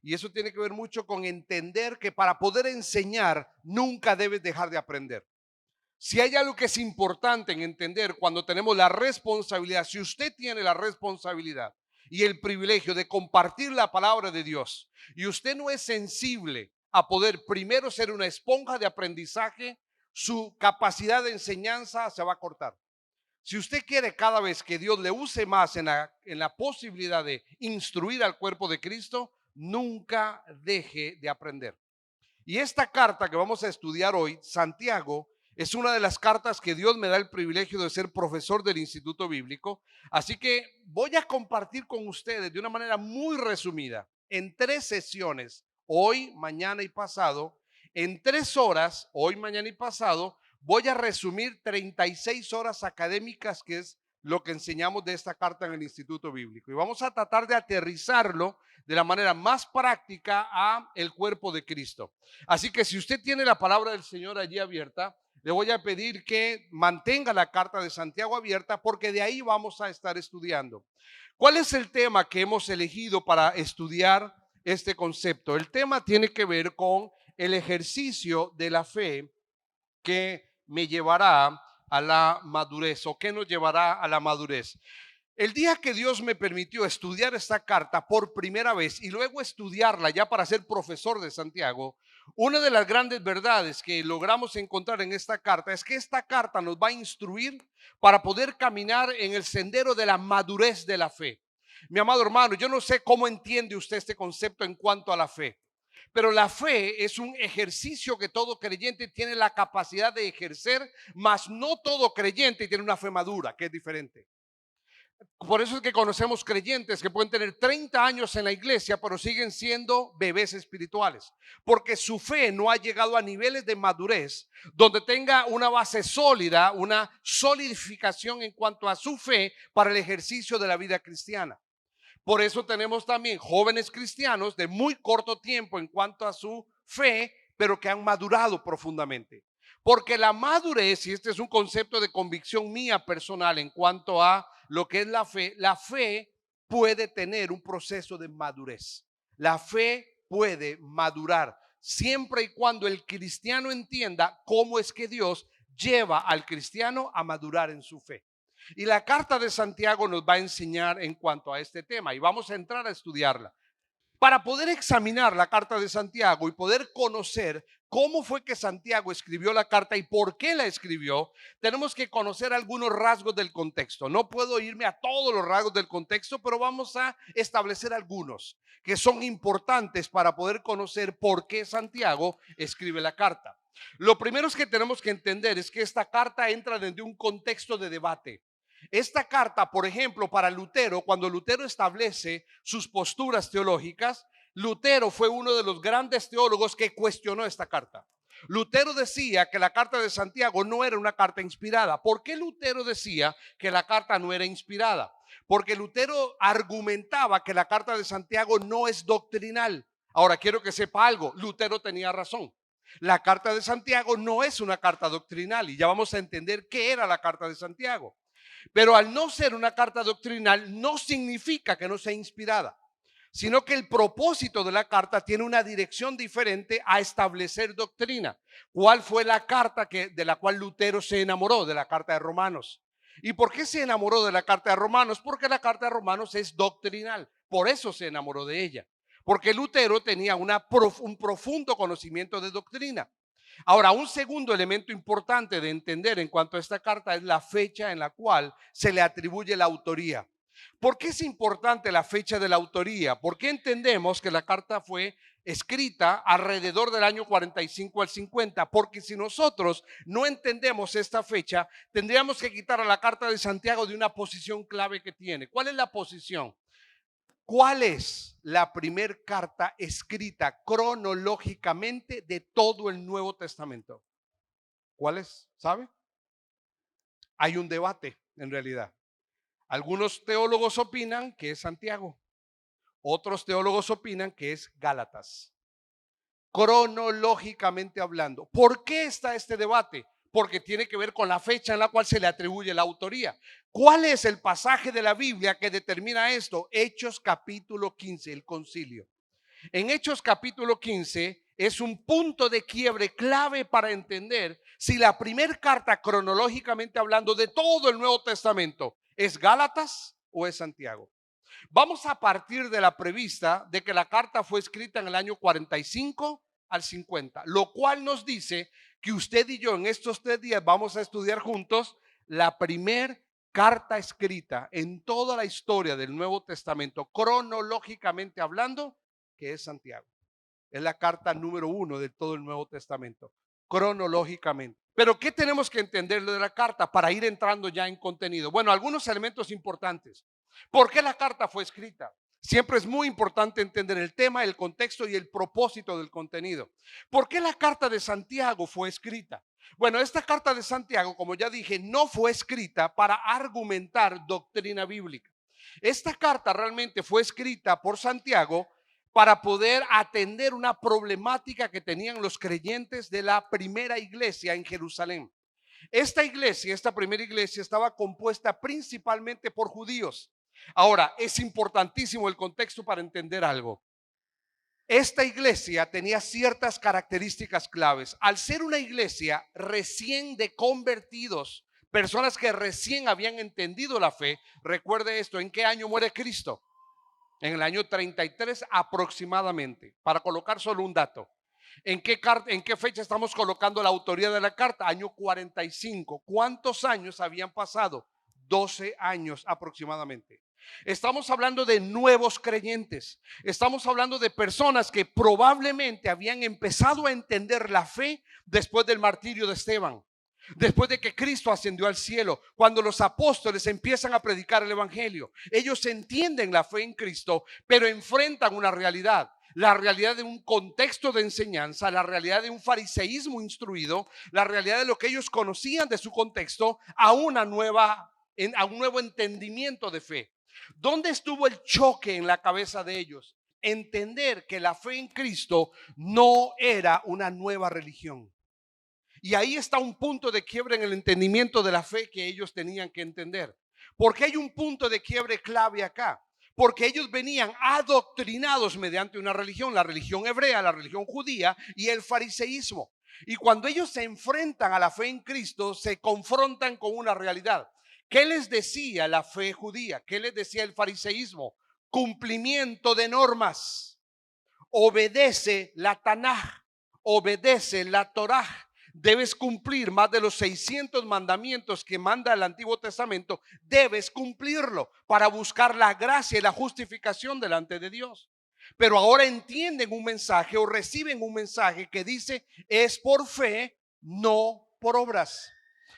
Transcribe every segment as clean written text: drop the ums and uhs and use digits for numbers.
Y eso tiene que ver mucho con entender que para poder enseñar nunca debes dejar de aprender. Si hay algo que es importante en entender cuando tenemos la responsabilidad, si usted tiene la responsabilidad y el privilegio de compartir la palabra de Dios y usted no es sensible a poder primero ser una esponja de aprendizaje, su capacidad de enseñanza se va a cortar. Si usted quiere cada vez que Dios le use más en la posibilidad de instruir al cuerpo de Cristo, nunca deje de aprender. Y esta carta que vamos a estudiar hoy, Santiago, es una de las cartas que Dios me da el privilegio de ser profesor del Instituto Bíblico. Así que voy a compartir con ustedes de una manera muy resumida, en 3 sesiones, hoy, mañana y pasado, en 3 horas, hoy, mañana y pasado, voy a resumir 36 horas académicas, que es lo que enseñamos de esta carta en el Instituto Bíblico. Y vamos a tratar de aterrizarlo de la manera más práctica a el cuerpo de Cristo. Así que si usted tiene la palabra del Señor allí abierta, le voy a pedir que mantenga la carta de Santiago abierta, porque de ahí vamos a estar estudiando. ¿Cuál es el tema que hemos elegido para estudiar este concepto? El tema tiene que ver con el ejercicio de la fe que me llevará a la madurez, o que nos llevará a la madurez. El día que Dios me permitió estudiar esta carta por primera vez y luego estudiarla ya para ser profesor de Santiago, una de las grandes verdades que logramos encontrar en esta carta es que esta carta nos va a instruir para poder caminar en el sendero de la madurez de la fe. Mi amado hermano, yo no sé cómo entiende usted este concepto en cuanto a la fe, pero la fe es un ejercicio que todo creyente tiene la capacidad de ejercer, mas no todo creyente tiene una fe madura, que es diferente. Por eso es que conocemos creyentes que pueden tener 30 años en la iglesia, pero siguen siendo bebés espirituales, porque su fe no ha llegado a niveles de madurez donde tenga una base sólida, una solidificación en cuanto a su fe para el ejercicio de la vida cristiana. Por eso tenemos también jóvenes cristianos de muy corto tiempo en cuanto a su fe, pero que han madurado profundamente. Porque la madurez, y este es un concepto de convicción mía personal en cuanto a lo que es la fe puede tener un proceso de madurez. La fe puede madurar siempre y cuando el cristiano entienda cómo es que Dios lleva al cristiano a madurar en su fe. Y la carta de Santiago nos va a enseñar en cuanto a este tema y vamos a entrar a estudiarla. Para poder examinar la carta de Santiago y poder conocer cómo fue que Santiago escribió la carta y por qué la escribió, tenemos que conocer algunos rasgos del contexto. No puedo irme a todos los rasgos del contexto, pero vamos a establecer algunos que son importantes para poder conocer por qué Santiago escribe la carta. Lo primero que tenemos que entender es que esta carta entra dentro de un contexto de debate. Esta carta, por ejemplo, para Lutero, cuando Lutero establece sus posturas teológicas, Lutero fue uno de los grandes teólogos que cuestionó esta carta. Lutero decía que la carta de Santiago no era una carta inspirada. ¿Por qué Lutero decía que la carta no era inspirada? Porque Lutero argumentaba que la carta de Santiago no es doctrinal. Ahora quiero que sepa algo, Lutero tenía razón. La carta de Santiago no es una carta doctrinal y ya vamos a entender qué era la carta de Santiago. Pero al no ser una carta doctrinal no significa que no sea inspirada, sino que el propósito de la carta tiene una dirección diferente a establecer doctrina. ¿Cuál fue la carta de la cual Lutero se enamoró? De la carta de Romanos. ¿Y por qué se enamoró de la carta de Romanos? Porque la carta de Romanos es doctrinal. Por eso se enamoró de ella. Porque Lutero tenía un profundo conocimiento de doctrina. Ahora, un segundo elemento importante de entender en cuanto a esta carta es la fecha en la cual se le atribuye la autoría. ¿Por qué es importante la fecha de la autoría? Porque entendemos que la carta fue escrita alrededor del año 45 al 50, porque si nosotros no entendemos esta fecha, tendríamos que quitar a la carta de Santiago de una posición clave que tiene. ¿Cuál es la posición? ¿Cuál es la primer carta escrita cronológicamente de todo el Nuevo Testamento? ¿Cuál es? ¿Sabe? Hay un debate en realidad. Algunos teólogos opinan que es Santiago. Otros teólogos opinan que es Gálatas. Cronológicamente hablando. ¿Por qué está este debate? Porque tiene que ver con la fecha en la cual se le atribuye la autoría. ¿Cuál es el pasaje de la Biblia que determina esto? Hechos capítulo 15, el concilio. En Hechos capítulo 15 es un punto de quiebre clave para entender si la primera carta cronológicamente hablando de todo el Nuevo Testamento es Gálatas o es Santiago. Vamos a partir de la prevista de que la carta fue escrita en el año 45 al 50, lo cual nos dice que usted y yo en estos 3 días vamos a estudiar juntos la primer carta escrita en toda la historia del Nuevo Testamento, cronológicamente hablando, que es Santiago. Es la carta número 1 de todo el Nuevo Testamento, cronológicamente. Pero ¿qué tenemos que entender de la carta para ir entrando ya en contenido? Bueno, algunos elementos importantes. ¿Por qué la carta fue escrita? Siempre es muy importante entender el tema, el contexto y el propósito del contenido. ¿Por qué la carta de Santiago fue escrita? Bueno, esta carta de Santiago, como ya dije, no fue escrita para argumentar doctrina bíblica. Esta carta realmente fue escrita por Santiago para poder atender una problemática que tenían los creyentes de la primera iglesia en Jerusalén. Esta iglesia, esta primera iglesia, estaba compuesta principalmente por judíos. Ahora, es importantísimo el contexto para entender algo. Esta iglesia tenía ciertas características claves. Al ser una iglesia recién de convertidos, personas que recién habían entendido la fe, recuerde esto, ¿en qué año muere Cristo? En el año 33 aproximadamente, para colocar solo un dato. ¿En qué fecha estamos colocando la autoría de la carta? Año 45. ¿Cuántos años habían pasado? 12 años aproximadamente. Estamos hablando de nuevos creyentes. Estamos hablando de personas que probablemente habían empezado a entender la fe después del martirio de Esteban. Después de que Cristo ascendió al cielo, cuando los apóstoles empiezan a predicar el evangelio, ellos entienden la fe en Cristo, pero enfrentan una realidad. La realidad de un contexto de enseñanza, la realidad de un fariseísmo instruido, la realidad de lo que ellos conocían de su contexto a un nuevo entendimiento de fe. ¿Dónde estuvo el choque en la cabeza de ellos? Entender que la fe en Cristo no era una nueva religión. Y ahí está un punto de quiebre en el entendimiento de la fe que ellos tenían que entender. Porque hay un punto de quiebre clave acá. Porque ellos venían adoctrinados mediante una religión, la religión hebrea, la religión judía y el fariseísmo. Y cuando ellos se enfrentan a la fe en Cristo, se confrontan con una realidad. ¿Qué les decía la fe judía? ¿Qué les decía el fariseísmo? Cumplimiento de normas. Obedece la Tanaj, obedece la Torah. Debes cumplir más de los 600 mandamientos que manda el Antiguo Testamento. Debes cumplirlo para buscar la gracia y la justificación delante de Dios. Pero ahora entienden un mensaje o reciben un mensaje que dice es por fe, no por obras.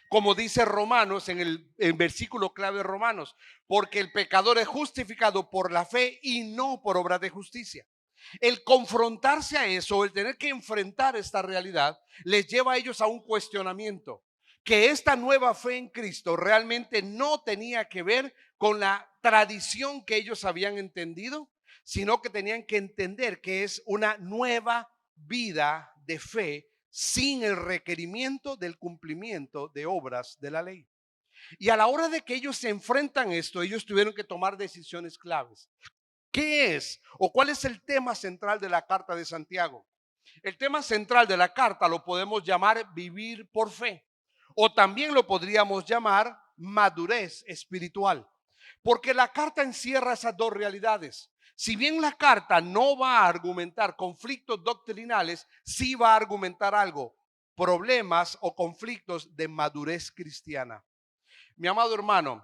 Como dice Romanos en el versículo clave de Romanos, porque el pecador es justificado por la fe y no por obras de justicia. El confrontarse a eso, el tener que enfrentar esta realidad, les lleva a ellos a un cuestionamiento, que esta nueva fe en Cristo realmente no tenía que ver con la tradición que ellos habían entendido, sino que tenían que entender que es una nueva vida de fe sin el requerimiento del cumplimiento de obras de la ley. Y a la hora de que ellos se enfrentan a esto, ellos tuvieron que tomar decisiones claves. ¿Qué es o cuál es el tema central de la carta de Santiago? El tema central de la carta lo podemos llamar vivir por fe o también lo podríamos llamar madurez espiritual, porque la carta encierra esas dos realidades. Si bien la carta no va a argumentar conflictos doctrinales, sí va a argumentar algo, problemas o conflictos de madurez cristiana. Mi amado hermano,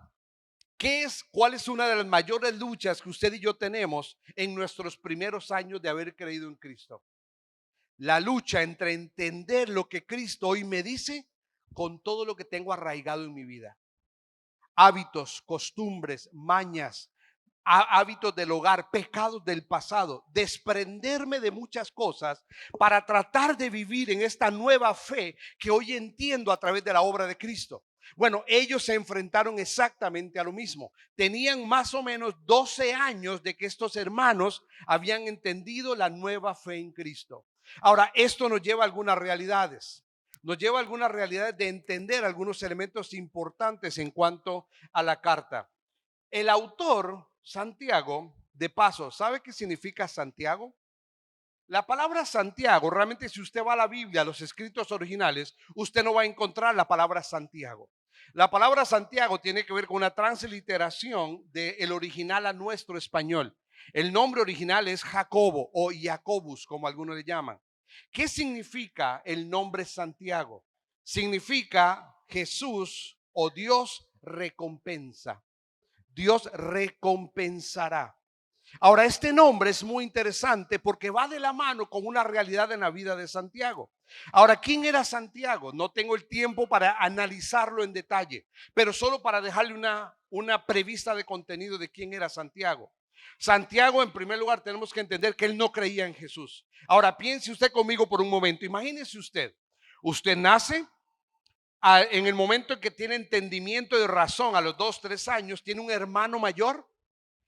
¿cuál es una de las mayores luchas que usted y yo tenemos en nuestros primeros años de haber creído en Cristo? La lucha entre entender lo que Cristo hoy me dice con todo lo que tengo arraigado en mi vida. Hábitos, costumbres, mañas, hábitos del hogar, pecados del pasado, desprenderme de muchas cosas para tratar de vivir en esta nueva fe que hoy entiendo a través de la obra de Cristo. Bueno, ellos se enfrentaron exactamente a lo mismo. Tenían más o menos 12 años de que estos hermanos habían entendido la nueva fe en Cristo. Ahora, esto nos lleva a algunas realidades. Nos lleva a algunas realidades de entender algunos elementos importantes en cuanto a la carta. El autor, Santiago, de paso, ¿sabe qué significa Santiago? La palabra Santiago, realmente si usted va a la Biblia, a los escritos originales, usted no va a encontrar la palabra Santiago. La palabra Santiago tiene que ver con una transliteración del original a nuestro español. El nombre original es Jacobo o Jacobus, como algunos le llaman. ¿Qué significa el nombre Santiago? Significa Jesús o Dios recompensa. Dios recompensará. Ahora, este nombre es muy interesante porque va de la mano con una realidad en la vida de Santiago. Ahora, ¿quién era Santiago? No tengo el tiempo para analizarlo en detalle, pero solo para dejarle una prevista de contenido de quién era Santiago. Santiago, en primer lugar, tenemos que entender que él no creía en Jesús. Ahora, piense usted conmigo por un momento. Imagínese usted nace en el momento en que tiene entendimiento de razón, a los 2, 3 años, tiene un hermano mayor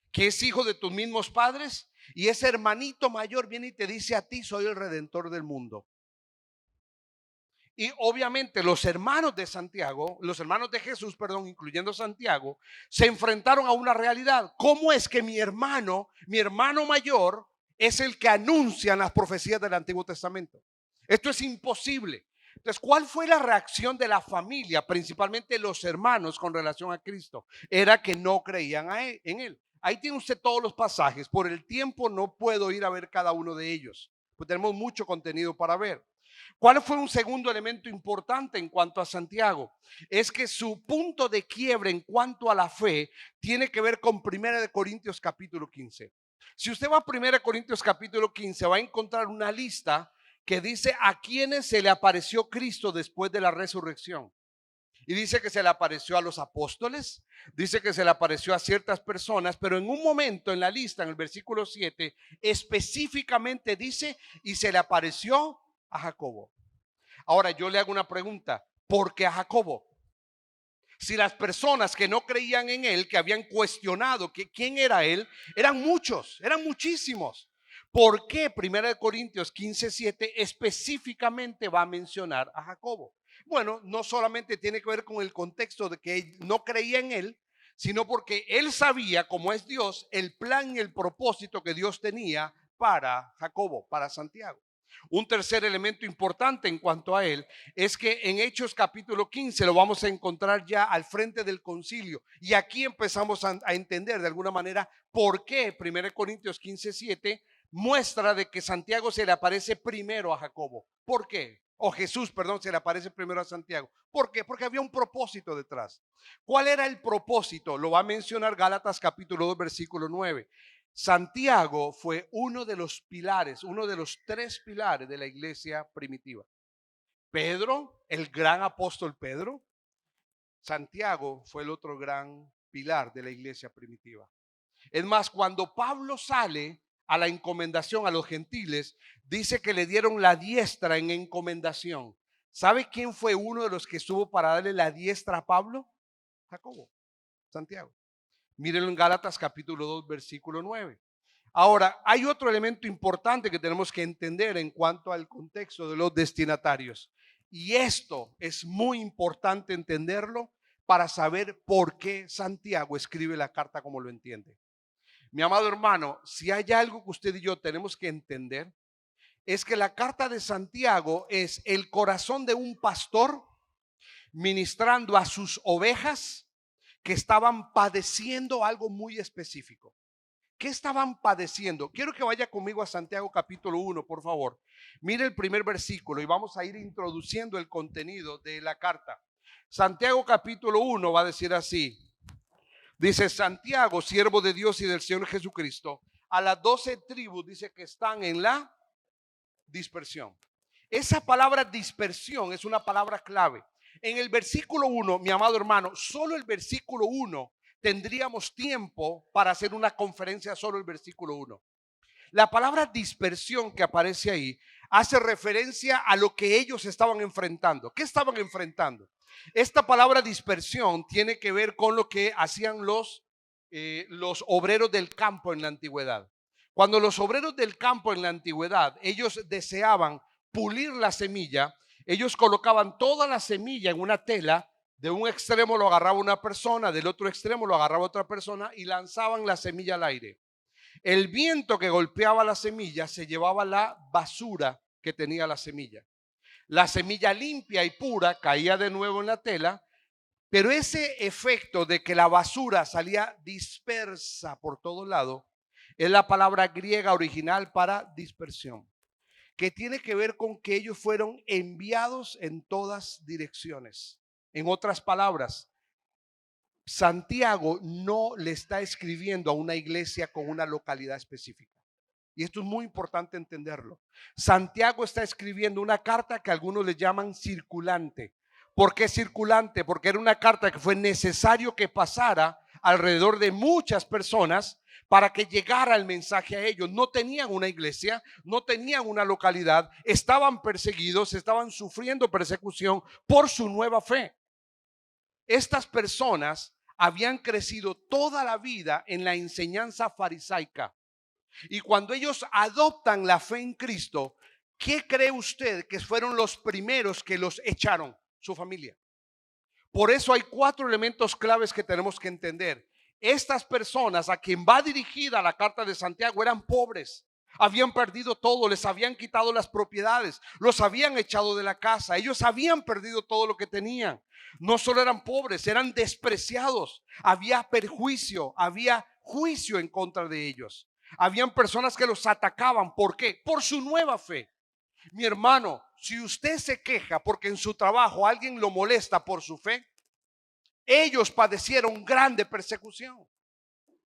que es hijo de tus mismos padres, y ese hermanito mayor viene y te dice a ti: soy el redentor del mundo. Y obviamente los hermanos de Santiago, los hermanos de Jesús, perdón, incluyendo Santiago, se enfrentaron a una realidad. ¿Cómo es que mi hermano mayor, es el que anuncia las profecías del Antiguo Testamento? Esto es imposible. Entonces, ¿cuál fue la reacción de la familia, principalmente los hermanos, con relación a Cristo? Era que no creían en él. Ahí tiene usted todos los pasajes. Por el tiempo no puedo ir a ver cada uno de ellos, pues tenemos mucho contenido para ver. ¿Cuál fue un segundo elemento importante en cuanto a Santiago? Es que su punto de quiebre en cuanto a la fe tiene que ver con 1 Corintios capítulo 15. Si usted va a 1 Corintios capítulo 15, va a encontrar una lista que dice a quienes se le apareció Cristo después de la resurrección. Y dice que se le apareció a los apóstoles, dice que se le apareció a ciertas personas, pero en un momento en la lista, en el versículo 7, específicamente dice: y se le apareció a Jacobo. Ahora yo le hago una pregunta: ¿por qué a Jacobo? Si las personas que no creían en él, que habían cuestionado que quién era él, eran muchos, eran muchísimos. ¿Por qué 1 Corintios 15:7 específicamente va a mencionar a Jacobo? Bueno, no solamente tiene que ver con el contexto de que no creía en él, sino porque él sabía, como es Dios, el plan y el propósito que Dios tenía para Jacobo, para Santiago. Un tercer elemento importante en cuanto a él es que en Hechos capítulo 15 lo vamos a encontrar ya al frente del concilio, y aquí empezamos a entender de alguna manera por qué 1 Corintios 15:7 muestra de que Santiago se le aparece primero a Jacobo. ¿Por qué? O Jesús, perdón, se le aparece primero a Santiago. ¿Por qué? Porque había un propósito detrás. ¿Cuál era el propósito? Lo va a mencionar Gálatas capítulo 2 versículo 9. Santiago fue uno de los pilares, uno de los 3 pilares de la iglesia primitiva. Pedro, el gran apóstol Pedro. Santiago fue el otro gran pilar de la iglesia primitiva. Es más, cuando Pablo sale a la encomendación a los gentiles, dice que le dieron la diestra en encomendación. ¿Sabe quién fue uno de los que estuvo para darle la diestra a Pablo? Jacobo, Santiago. Mírenlo en Gálatas capítulo 2 versículo 9. Ahora, hay otro elemento importante que tenemos que entender en cuanto al contexto de los destinatarios. Y esto es muy importante entenderlo para saber por qué Santiago escribe la carta como lo entiende. Mi amado hermano, si hay algo que usted y yo tenemos que entender, es que la carta de Santiago es el corazón de un pastor ministrando a sus ovejas que estaban padeciendo algo muy específico. ¿Qué estaban padeciendo? Quiero que vaya conmigo a Santiago capítulo 1, por favor. Mire el primer versículo y vamos a ir introduciendo el contenido de la carta. Santiago capítulo 1 va a decir así. Dice: Santiago, siervo de Dios y del Señor Jesucristo, a las 12 tribus, dice que están en la dispersión. Esa palabra dispersión es una palabra clave. En el versículo 1, mi amado hermano, solo el versículo 1 tendríamos tiempo para hacer una conferencia, solo el versículo 1. La palabra dispersión que aparece ahí hace referencia a lo que ellos estaban enfrentando. ¿Qué estaban enfrentando? Esta palabra dispersión tiene que ver con lo que hacían los obreros del campo en la antigüedad. Cuando los obreros del campo en la antigüedad, ellos deseaban pulir la semilla, ellos colocaban toda la semilla en una tela. De un extremo lo agarraba una persona, del otro extremo lo agarraba otra persona y lanzaban la semilla al aire. El viento que golpeaba la semilla se llevaba la basura que tenía la semilla. La semilla limpia y pura caía de nuevo en la tela, pero ese efecto de que la basura salía dispersa por todo lado es la palabra griega original para dispersión, que tiene que ver con que ellos fueron enviados en todas direcciones. En otras palabras, Santiago no le está escribiendo a una iglesia con una localidad específica. Y esto es muy importante entenderlo. Santiago está escribiendo una carta que algunos le llaman circulante. ¿Por qué circulante? Porque era una carta que fue necesario que pasara alrededor de muchas personas para que llegara el mensaje a ellos. No tenían una iglesia, no tenían una localidad, estaban perseguidos, estaban sufriendo persecución por su nueva fe. Estas personas habían crecido toda la vida en la enseñanza farisaica. Y cuando ellos adoptan la fe en Cristo, ¿qué cree usted que fueron los primeros que los echaron? Su familia. Por eso hay 4 elementos claves que tenemos que entender. Estas personas a quien va dirigida la carta de Santiago eran pobres. Habían perdido todo, les habían quitado las propiedades, los habían echado de la casa, ellos habían perdido todo lo que tenían. No solo eran pobres, eran despreciados. Había perjuicio, había juicio en contra de ellos. Habían personas que los atacaban. ¿Por qué? Por su nueva fe. Mi hermano, si usted se queja porque en su trabajo alguien lo molesta por su fe, ellos padecieron grande persecución.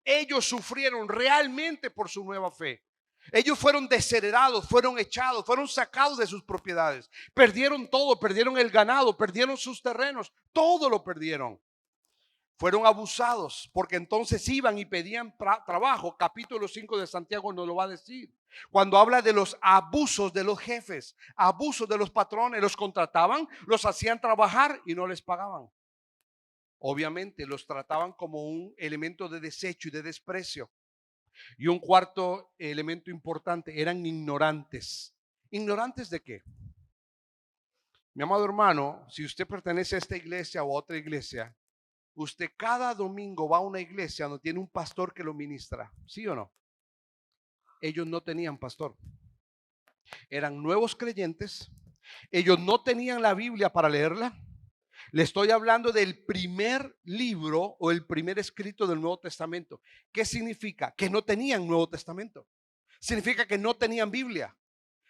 Ellos sufrieron realmente por su nueva fe. Ellos fueron desheredados, fueron echados, fueron sacados de sus propiedades. Perdieron todo, perdieron el ganado, perdieron sus terrenos, todo lo perdieron. Fueron abusados porque entonces iban y pedían trabajo. Capítulo 5 de Santiago nos lo va a decir. Cuando habla de los abusos de los jefes, abusos de los patrones, los contrataban, los hacían trabajar y no les pagaban. Obviamente los trataban como un elemento de desecho y de desprecio. Y un cuarto elemento importante, eran ignorantes. ¿Ignorantes de qué? Mi amado hermano, si usted pertenece a esta iglesia o a otra iglesia, usted cada domingo va a una iglesia donde tiene un pastor que lo ministra, ¿sí o no? Ellos no tenían pastor. Eran nuevos creyentes. Ellos no tenían la Biblia para leerla. Le estoy hablando del primer libro o el primer escrito del Nuevo Testamento. ¿Qué significa? Que no tenían Nuevo Testamento. Significa que no tenían Biblia.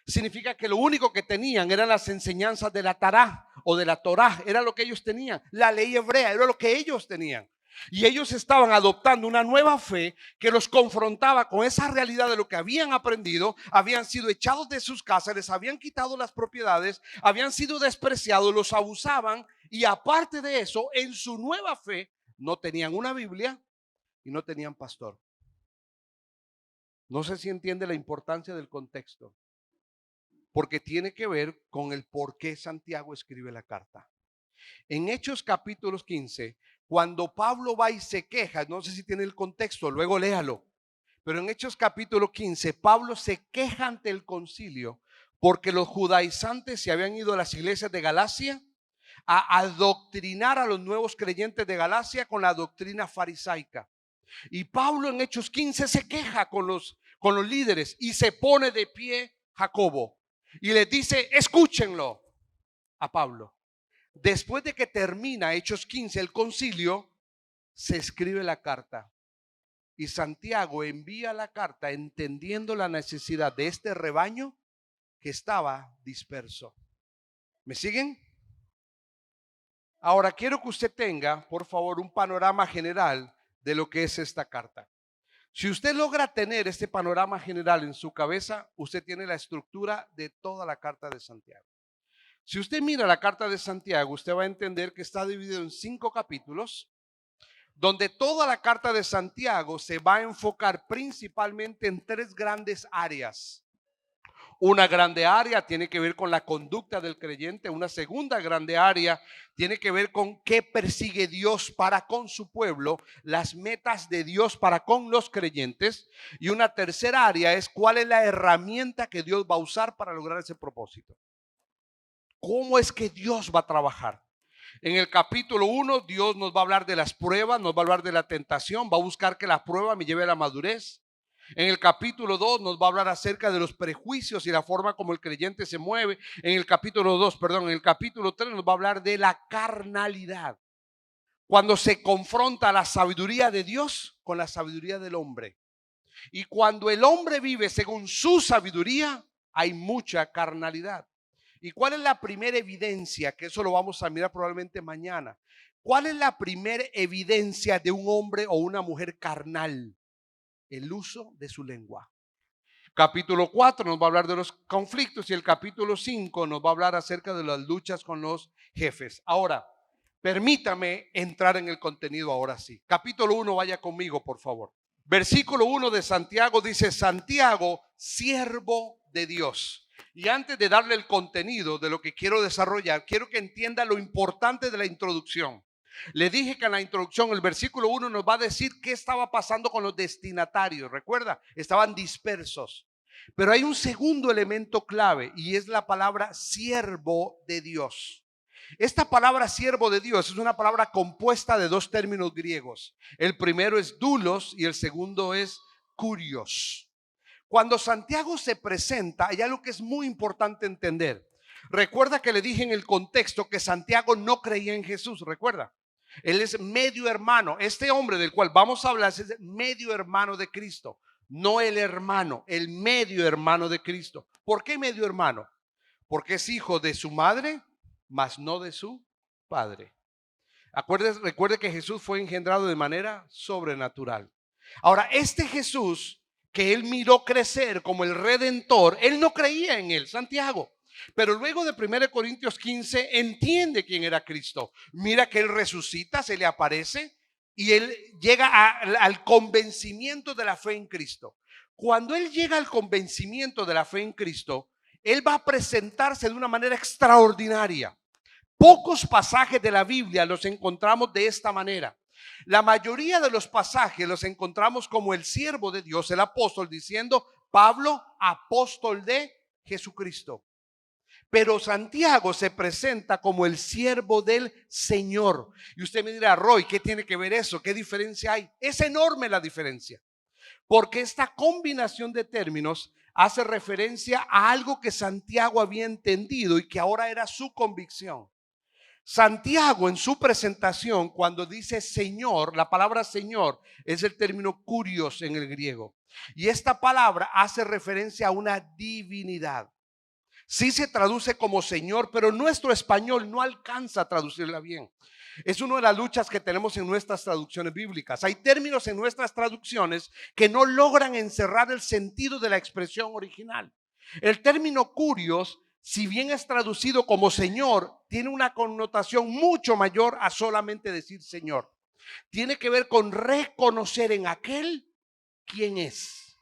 Significa que lo único que tenían eran las enseñanzas de la Tará o de la Torá. Era lo que ellos tenían. La ley hebrea era lo que ellos tenían. Y ellos estaban adoptando una nueva fe que los confrontaba con esa realidad de lo que habían aprendido. Habían sido echados de sus casas, les habían quitado las propiedades, habían sido despreciados, los abusaban. Y aparte de eso, en su nueva fe no tenían una Biblia y no tenían pastor. No sé si entiende la importancia del contexto, porque tiene que ver con el por qué Santiago escribe la carta. En Hechos capítulos 15, cuando Pablo va y se queja, no sé si tiene el contexto, luego léalo, pero en Hechos capítulo 15, Pablo se queja ante el concilio porque los judaizantes se habían ido a las iglesias de Galacia a adoctrinar a los nuevos creyentes de Galacia con la doctrina farisaica. Y Pablo en Hechos 15 se queja con los líderes y se pone de pie Jacobo y les dice: escúchenlo a Pablo. Después de que termina Hechos 15 el concilio, se escribe la carta y Santiago envía la carta entendiendo la necesidad de este rebaño que estaba disperso. ¿Me siguen? Ahora quiero que usted tenga, por favor, un panorama general de lo que es esta carta. Si usted logra tener este panorama general en su cabeza, usted tiene la estructura de toda la carta de Santiago. Si usted mira la carta de Santiago, usted va a entender que está dividido en 5 capítulos, donde toda la carta de Santiago se va a enfocar principalmente en 3 grandes áreas. Una grande área tiene que ver con la conducta del creyente. Una segunda grande área tiene que ver con qué persigue Dios para con su pueblo, las metas de Dios para con los creyentes. Y una tercera área es cuál es la herramienta que Dios va a usar para lograr ese propósito. ¿Cómo es que Dios va a trabajar? En el capítulo 1, Dios nos va a hablar de las pruebas, nos va a hablar de la tentación, va a buscar que la prueba me lleve a la madurez. En el capítulo 2 nos va a hablar acerca de los prejuicios y la forma como el creyente se mueve. En el capítulo 2, perdón, en el capítulo 3 nos va a hablar de la carnalidad. Cuando se confronta la sabiduría de Dios con la sabiduría del hombre. Y cuando el hombre vive según su sabiduría, hay mucha carnalidad. ¿Y cuál es la primera evidencia? Que eso lo vamos a mirar probablemente mañana. ¿Cuál es la primera evidencia de un hombre o una mujer carnal? El uso de su lengua. Capítulo 4 nos va a hablar de los conflictos y el capítulo 5 nos va a hablar acerca de las luchas con los jefes. Ahora, permítame entrar en el contenido ahora sí. Capítulo 1, vaya conmigo, por favor. Versículo 1 de Santiago dice: Santiago, siervo de Dios. Y antes de darle el contenido de lo que quiero desarrollar, quiero que entienda lo importante de la introducción. Le dije que en la introducción el versículo 1 nos va a decir qué estaba pasando con los destinatarios. Recuerda, estaban dispersos. Pero hay un segundo elemento clave y es la palabra siervo de Dios. Esta palabra siervo de Dios es una palabra compuesta de dos términos griegos. El primero es doulos y el segundo es kurios. Cuando Santiago se presenta, hay algo que es muy importante entender. Recuerda que le dije en el contexto que Santiago no creía en Jesús, recuerda. Él es medio hermano. Este hombre del cual vamos a hablar es medio hermano de Cristo. No el hermano, el medio hermano de Cristo. ¿Por qué medio hermano? Porque es hijo de su madre, mas no de su padre. Recuerde que Jesús fue engendrado de manera sobrenatural. Ahora, este Jesús que él miró crecer como el Redentor, él no creía en él, Santiago. Pero luego de 1 Corintios 15 entiende quién era Cristo. Mira que él resucita, se le aparece y él llega al convencimiento de la fe en Cristo. Cuando él llega al convencimiento de la fe en Cristo, él va a presentarse de una manera extraordinaria. Pocos pasajes de la Biblia los encontramos de esta manera. La mayoría de los pasajes los encontramos como el siervo de Dios, el apóstol, diciendo: Pablo, apóstol de Jesucristo. Pero Santiago se presenta como el siervo del Señor. Y usted me dirá: Roy, ¿qué tiene que ver eso? ¿Qué diferencia hay? Es enorme la diferencia. Porque esta combinación de términos hace referencia a algo que Santiago había entendido y que ahora era su convicción. Santiago en su presentación, cuando dice Señor, la palabra Señor es el término kurios en el griego. Y esta palabra hace referencia a una divinidad. Sí se traduce como Señor, pero nuestro español no alcanza a traducirla bien. Es una de las luchas que tenemos en nuestras traducciones bíblicas. Hay términos en nuestras traducciones que no logran encerrar el sentido de la expresión original. El término kurios, si bien es traducido como Señor, tiene una connotación mucho mayor a solamente decir Señor. Tiene que ver con reconocer en aquel quién es.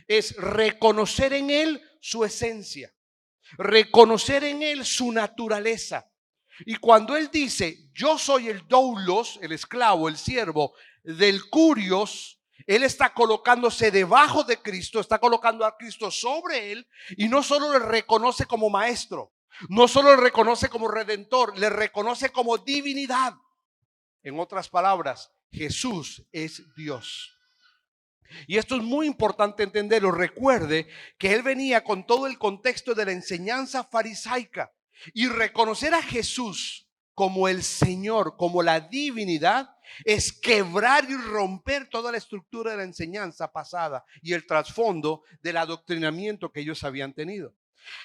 Es reconocer en él su esencia, reconocer en él su naturaleza. Y cuando él dice: yo soy el doulos, el esclavo, el siervo del kurios, él está colocándose debajo de Cristo, está colocando a Cristo sobre él, y no solo le reconoce como maestro, no solo le reconoce como redentor, le reconoce como divinidad. En otras palabras, Jesús es Dios. Y esto es muy importante entenderlo. Recuerde que él venía con todo el contexto de la enseñanza farisaica, y reconocer a Jesús como el Señor, como la divinidad, es quebrar y romper toda la estructura de la enseñanza pasada y el trasfondo del adoctrinamiento que ellos habían tenido.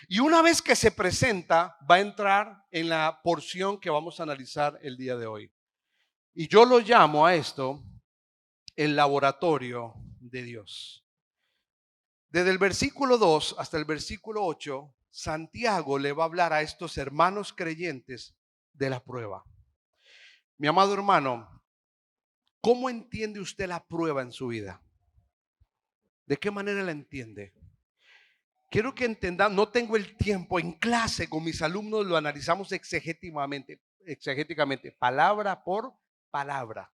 Y una vez que se presenta, va a entrar en la porción que vamos a analizar el día de hoy. Y yo lo llamo a esto el laboratorio de Dios. Desde el versículo 2 hasta el versículo 8, Santiago le va a hablar a estos hermanos creyentes de la prueba. Mi amado hermano, ¿cómo entiende usted la prueba en su vida? ¿De qué manera la entiende? Quiero que entendamos, no tengo el tiempo, en clase con mis alumnos lo analizamos exegéticamente, palabra por palabra.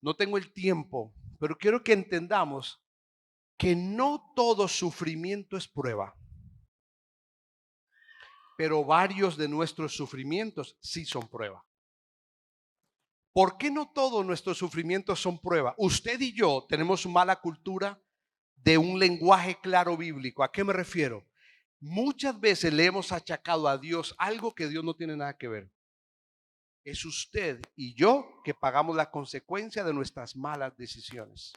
No tengo el tiempo, pero quiero que entendamos que no todo sufrimiento es prueba, pero varios de nuestros sufrimientos sí son prueba. ¿Por qué no todos nuestros sufrimientos son prueba? Usted y yo tenemos mala cultura de un lenguaje claro bíblico. ¿A qué me refiero? Muchas veces le hemos achacado a Dios algo que Dios no tiene nada que ver. Es usted y yo que pagamos la consecuencia de nuestras malas decisiones.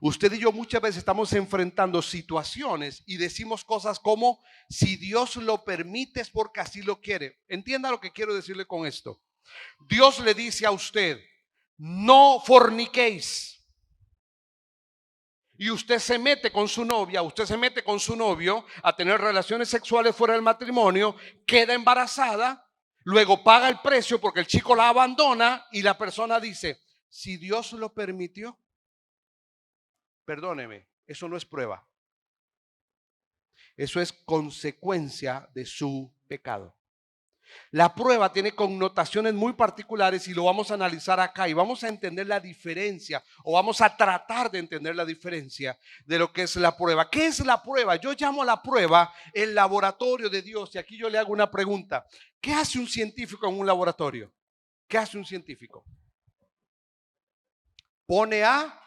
Usted y yo muchas veces estamos enfrentando situaciones y decimos cosas como, si Dios lo permite es porque así lo quiere. Entienda lo que quiero decirle con esto. Dios le dice a usted, no forniquéis. Y usted se mete con su novia, usted se mete con su novio a tener relaciones sexuales fuera del matrimonio, queda embarazada, luego paga el precio porque el chico la abandona y la persona dice, si Dios lo permitió, perdóneme, eso no es prueba. Eso es consecuencia de su pecado. La prueba tiene connotaciones muy particulares y lo vamos a analizar acá y vamos a entender la diferencia o vamos a tratar de entender la diferencia de lo que es la prueba. ¿Qué es la prueba? Yo llamo a la prueba el laboratorio de Dios y aquí yo le hago una pregunta. ¿Qué hace un científico en un laboratorio? ¿Qué hace un científico? Pone a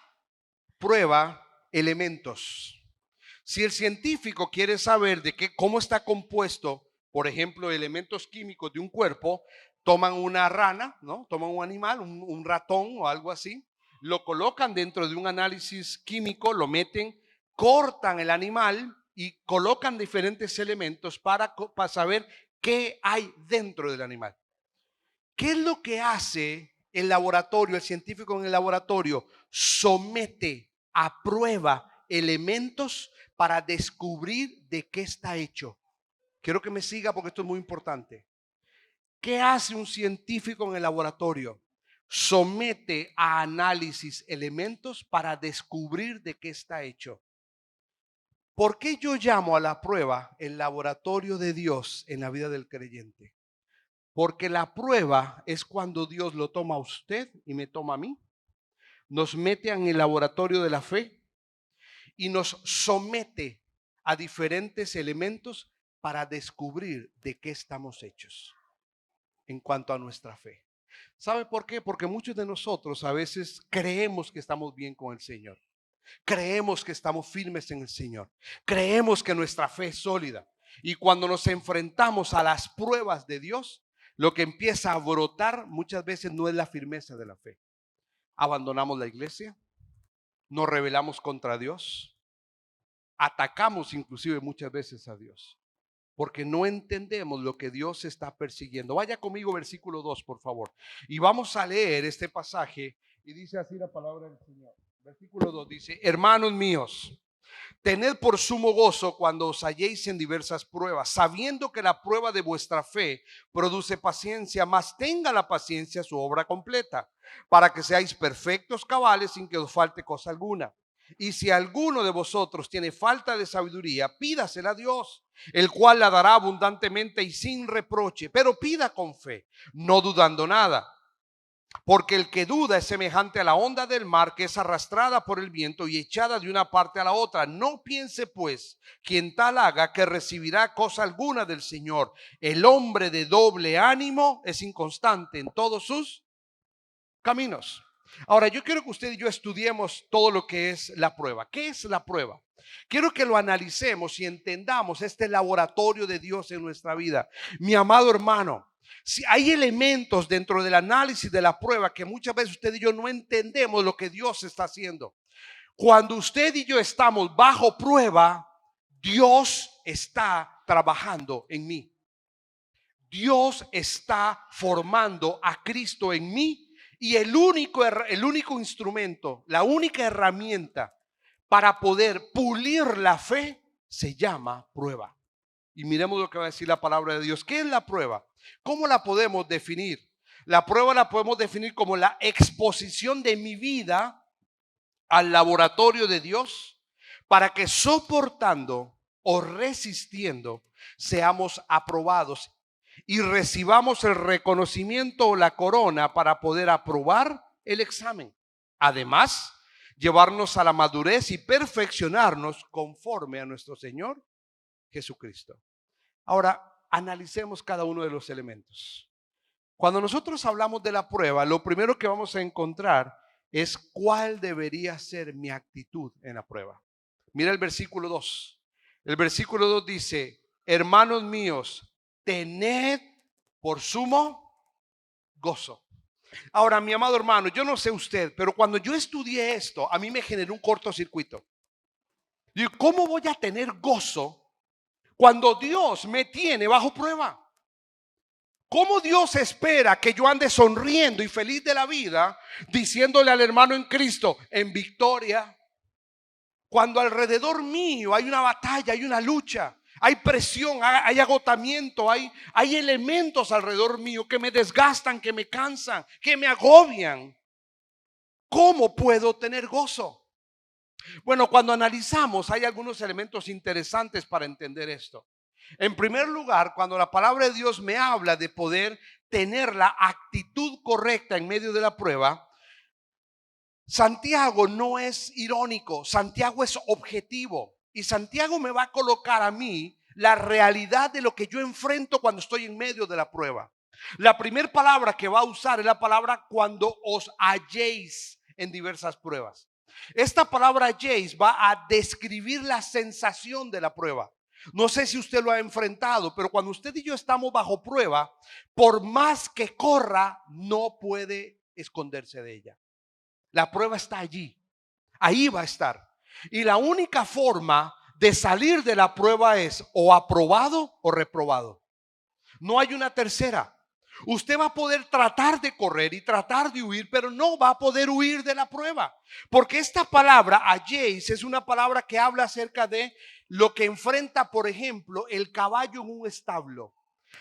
prueba elementos. Si el científico quiere saber cómo está compuesto, por ejemplo, elementos químicos de un cuerpo, toman una rana, ¿no? Toman un animal, un ratón o algo así, lo colocan dentro de un análisis químico, lo meten, cortan el animal y colocan diferentes elementos para saber qué hay dentro del animal. ¿Qué es lo que hace el laboratorio, el científico en el laboratorio? Somete a prueba elementos para descubrir de qué está hecho. Quiero que me siga porque esto es muy importante. ¿Qué hace un científico en el laboratorio? Somete a análisis elementos para descubrir de qué está hecho. ¿Por qué yo llamo a la prueba el laboratorio de Dios en la vida del creyente? Porque la prueba es cuando Dios lo toma a usted y me toma a mí, nos mete en el laboratorio de la fe y nos somete a diferentes elementos para descubrir de qué estamos hechos en cuanto a nuestra fe. ¿Sabe por qué? Porque muchos de nosotros a veces creemos que estamos bien con el Señor. Creemos que estamos firmes en el Señor. Creemos que nuestra fe es sólida. Y cuando nos enfrentamos a las pruebas de Dios, lo que empieza a brotar muchas veces no es la firmeza de la fe. Abandonamos la iglesia, nos rebelamos contra Dios, atacamos inclusive muchas veces a Dios, porque no entendemos lo que Dios está persiguiendo. Vaya conmigo versículo 2, por favor. Y vamos a leer este pasaje y dice así la palabra del Señor. Versículo 2 dice, hermanos míos, tened por sumo gozo cuando os halléis en diversas pruebas, sabiendo que la prueba de vuestra fe produce paciencia, mas tenga la paciencia su obra completa, para que seáis perfectos, cabales, sin que os falte cosa alguna. Y si alguno de vosotros tiene falta de sabiduría, pídasela a Dios, el cual la dará abundantemente y sin reproche, pero pida con fe, no dudando nada. Porque el que duda es semejante a la onda del mar que es arrastrada por el viento y echada de una parte a la otra. No piense pues quien tal haga que recibirá cosa alguna del Señor. El hombre de doble ánimo es inconstante en todos sus caminos. Ahora yo quiero que usted y yo estudiemos todo lo que es la prueba. ¿Qué es la prueba? Quiero que lo analicemos y entendamos este laboratorio de Dios en nuestra vida. Mi amado hermano, si hay elementos dentro del análisis de la prueba que muchas veces usted y yo no entendemos lo que Dios está haciendo. Cuando usted y yo estamos bajo prueba, Dios está trabajando en mí. Dios está formando a Cristo en mí y el único instrumento, la única herramienta para poder pulir la fe se llama prueba. Y miremos lo que va a decir la palabra de Dios. ¿Qué es la prueba? ¿Cómo la podemos definir? La prueba la podemos definir como la exposición de mi vida al laboratorio de Dios para que soportando o resistiendo seamos aprobados y recibamos el reconocimiento o la corona para poder aprobar el examen. Además, llevarnos a la madurez y perfeccionarnos conforme a nuestro Señor Jesucristo. Ahora, analicemos cada uno de los elementos. Cuando nosotros hablamos de la prueba, lo primero que vamos a encontrar es cuál debería ser mi actitud en la prueba. Mira el versículo 2. El versículo 2 dice, hermanos míos, tened por sumo gozo. Ahora, mi amado hermano, yo no sé usted, pero cuando yo estudié esto, a mí me generó un cortocircuito. Digo, ¿cómo voy a tener gozo cuando Dios me tiene bajo prueba? ¿Cómo Dios espera que yo ande sonriendo y feliz de la vida, diciéndole al hermano en Cristo, en victoria, cuando alrededor mío hay una batalla, hay una lucha, hay presión, hay agotamiento, hay elementos alrededor mío que me desgastan, que me cansan, que me agobian? ¿Cómo puedo tener gozo? Bueno, cuando analizamos hay algunos elementos interesantes para entender esto. En primer lugar, cuando la palabra de Dios me habla de poder tener la actitud correcta en medio de la prueba, Santiago no es irónico, Santiago es objetivo. Y Santiago me va a colocar a mí la realidad de lo que yo enfrento cuando estoy en medio de la prueba. La primera palabra que va a usar es la palabra cuando os halléis en diversas pruebas. Esta palabra halléis va a describir la sensación de la prueba. No sé si usted lo ha enfrentado, pero cuando usted y yo estamos bajo prueba, por más que corra, no puede esconderse de ella. La prueba está allí, ahí va a estar. Y la única forma de salir de la prueba es o aprobado o reprobado. No hay una tercera. Usted va a poder tratar de correr y tratar de huir, pero no va a poder huir de la prueba. Porque esta palabra, halléis, es una palabra que habla acerca de lo que enfrenta, por ejemplo, el caballo en un establo.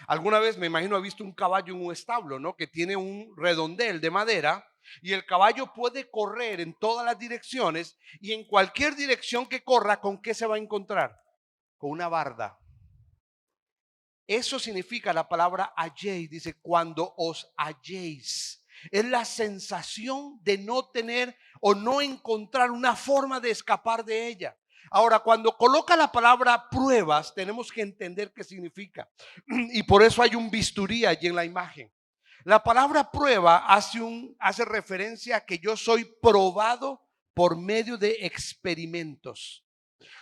Alguna vez me imagino ha visto un caballo en un establo, ¿no? Que tiene un redondel de madera y el caballo puede correr en todas las direcciones y en cualquier dirección que corra, ¿con qué se va a encontrar? Con una barda. Eso significa la palabra halléis, dice cuando os halléis. Es la sensación de no tener o no encontrar una forma de escapar de ella. Ahora, cuando coloca la palabra pruebas, tenemos que entender qué significa. Y por eso hay un bisturí allí en la imagen. La palabra prueba hace referencia a que yo soy probado por medio de experimentos.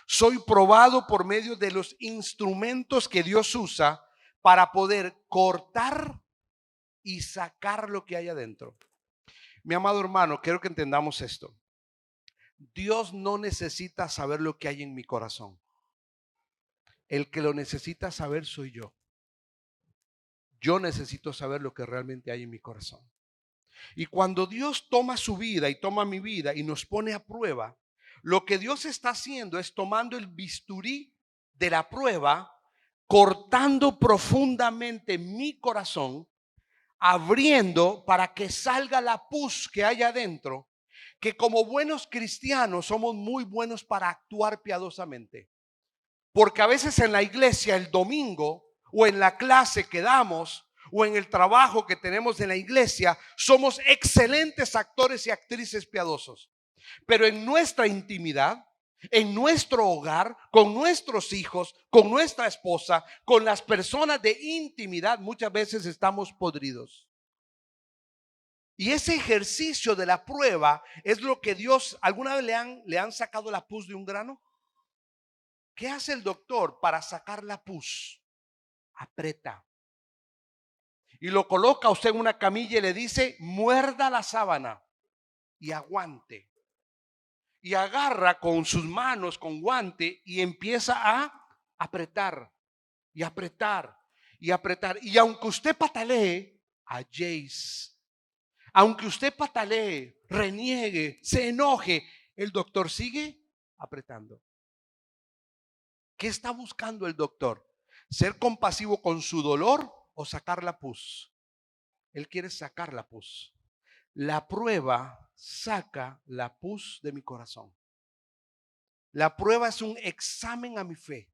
Soy probado por medio de los instrumentos que Dios usa para poder cortar y sacar lo que hay adentro. Mi amado hermano, quiero que entendamos esto. Dios no necesita saber lo que hay en mi corazón. El que lo necesita saber soy yo. Yo necesito saber lo que realmente hay en mi corazón. Y cuando Dios toma su vida y toma mi vida y nos pone a prueba, lo que Dios está haciendo es tomando el bisturí de la prueba, cortando profundamente mi corazón, abriendo para que salga la pus que hay adentro, que como buenos cristianos somos muy buenos para actuar piadosamente. Porque a veces en la iglesia el domingo o en la clase que damos o en el trabajo que tenemos en la iglesia, somos excelentes actores y actrices piadosos. Pero en nuestra intimidad, en nuestro hogar, con nuestros hijos, con nuestra esposa, con las personas de intimidad, muchas veces estamos podridos. Y ese ejercicio de la prueba es lo que Dios, ¿alguna vez le han sacado la pus de un grano? ¿Qué hace el doctor para sacar la pus? Aprieta. Y lo coloca usted en una camilla y le dice, muerda la sábana y aguante. Y agarra con sus manos, con guante, y empieza a apretar y apretar y apretar. Y aunque usted patalee, halléis. Aunque usted patalee, reniegue, se enoje, el doctor sigue apretando. ¿Qué está buscando el doctor? ¿Ser compasivo con su dolor o sacar la pus? Él quiere sacar la pus. La prueba saca la pus de mi corazón. La prueba es un examen a mi fe.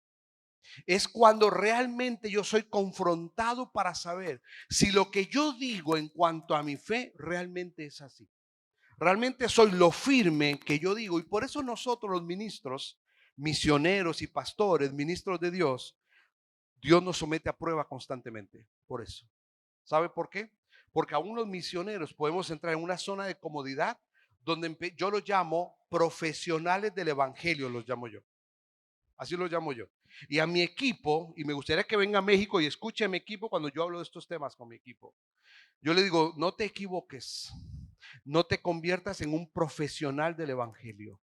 Es cuando realmente yo soy confrontado para saber si lo que yo digo en cuanto a mi fe realmente es así. Realmente soy lo firme que yo digo. Y por eso nosotros los ministros, misioneros y pastores, ministros de Dios, Dios nos somete a prueba constantemente. Por eso. ¿Sabe por qué? Porque aún los misioneros podemos entrar en una zona de comodidad donde yo los llamo profesionales del evangelio, los llamo yo. Así lo llamo yo. Y a mi equipo, y me gustaría que venga a México y escuche a mi equipo cuando yo hablo de estos temas con mi equipo. Yo le digo, no te equivoques, no te conviertas en un profesional del evangelio.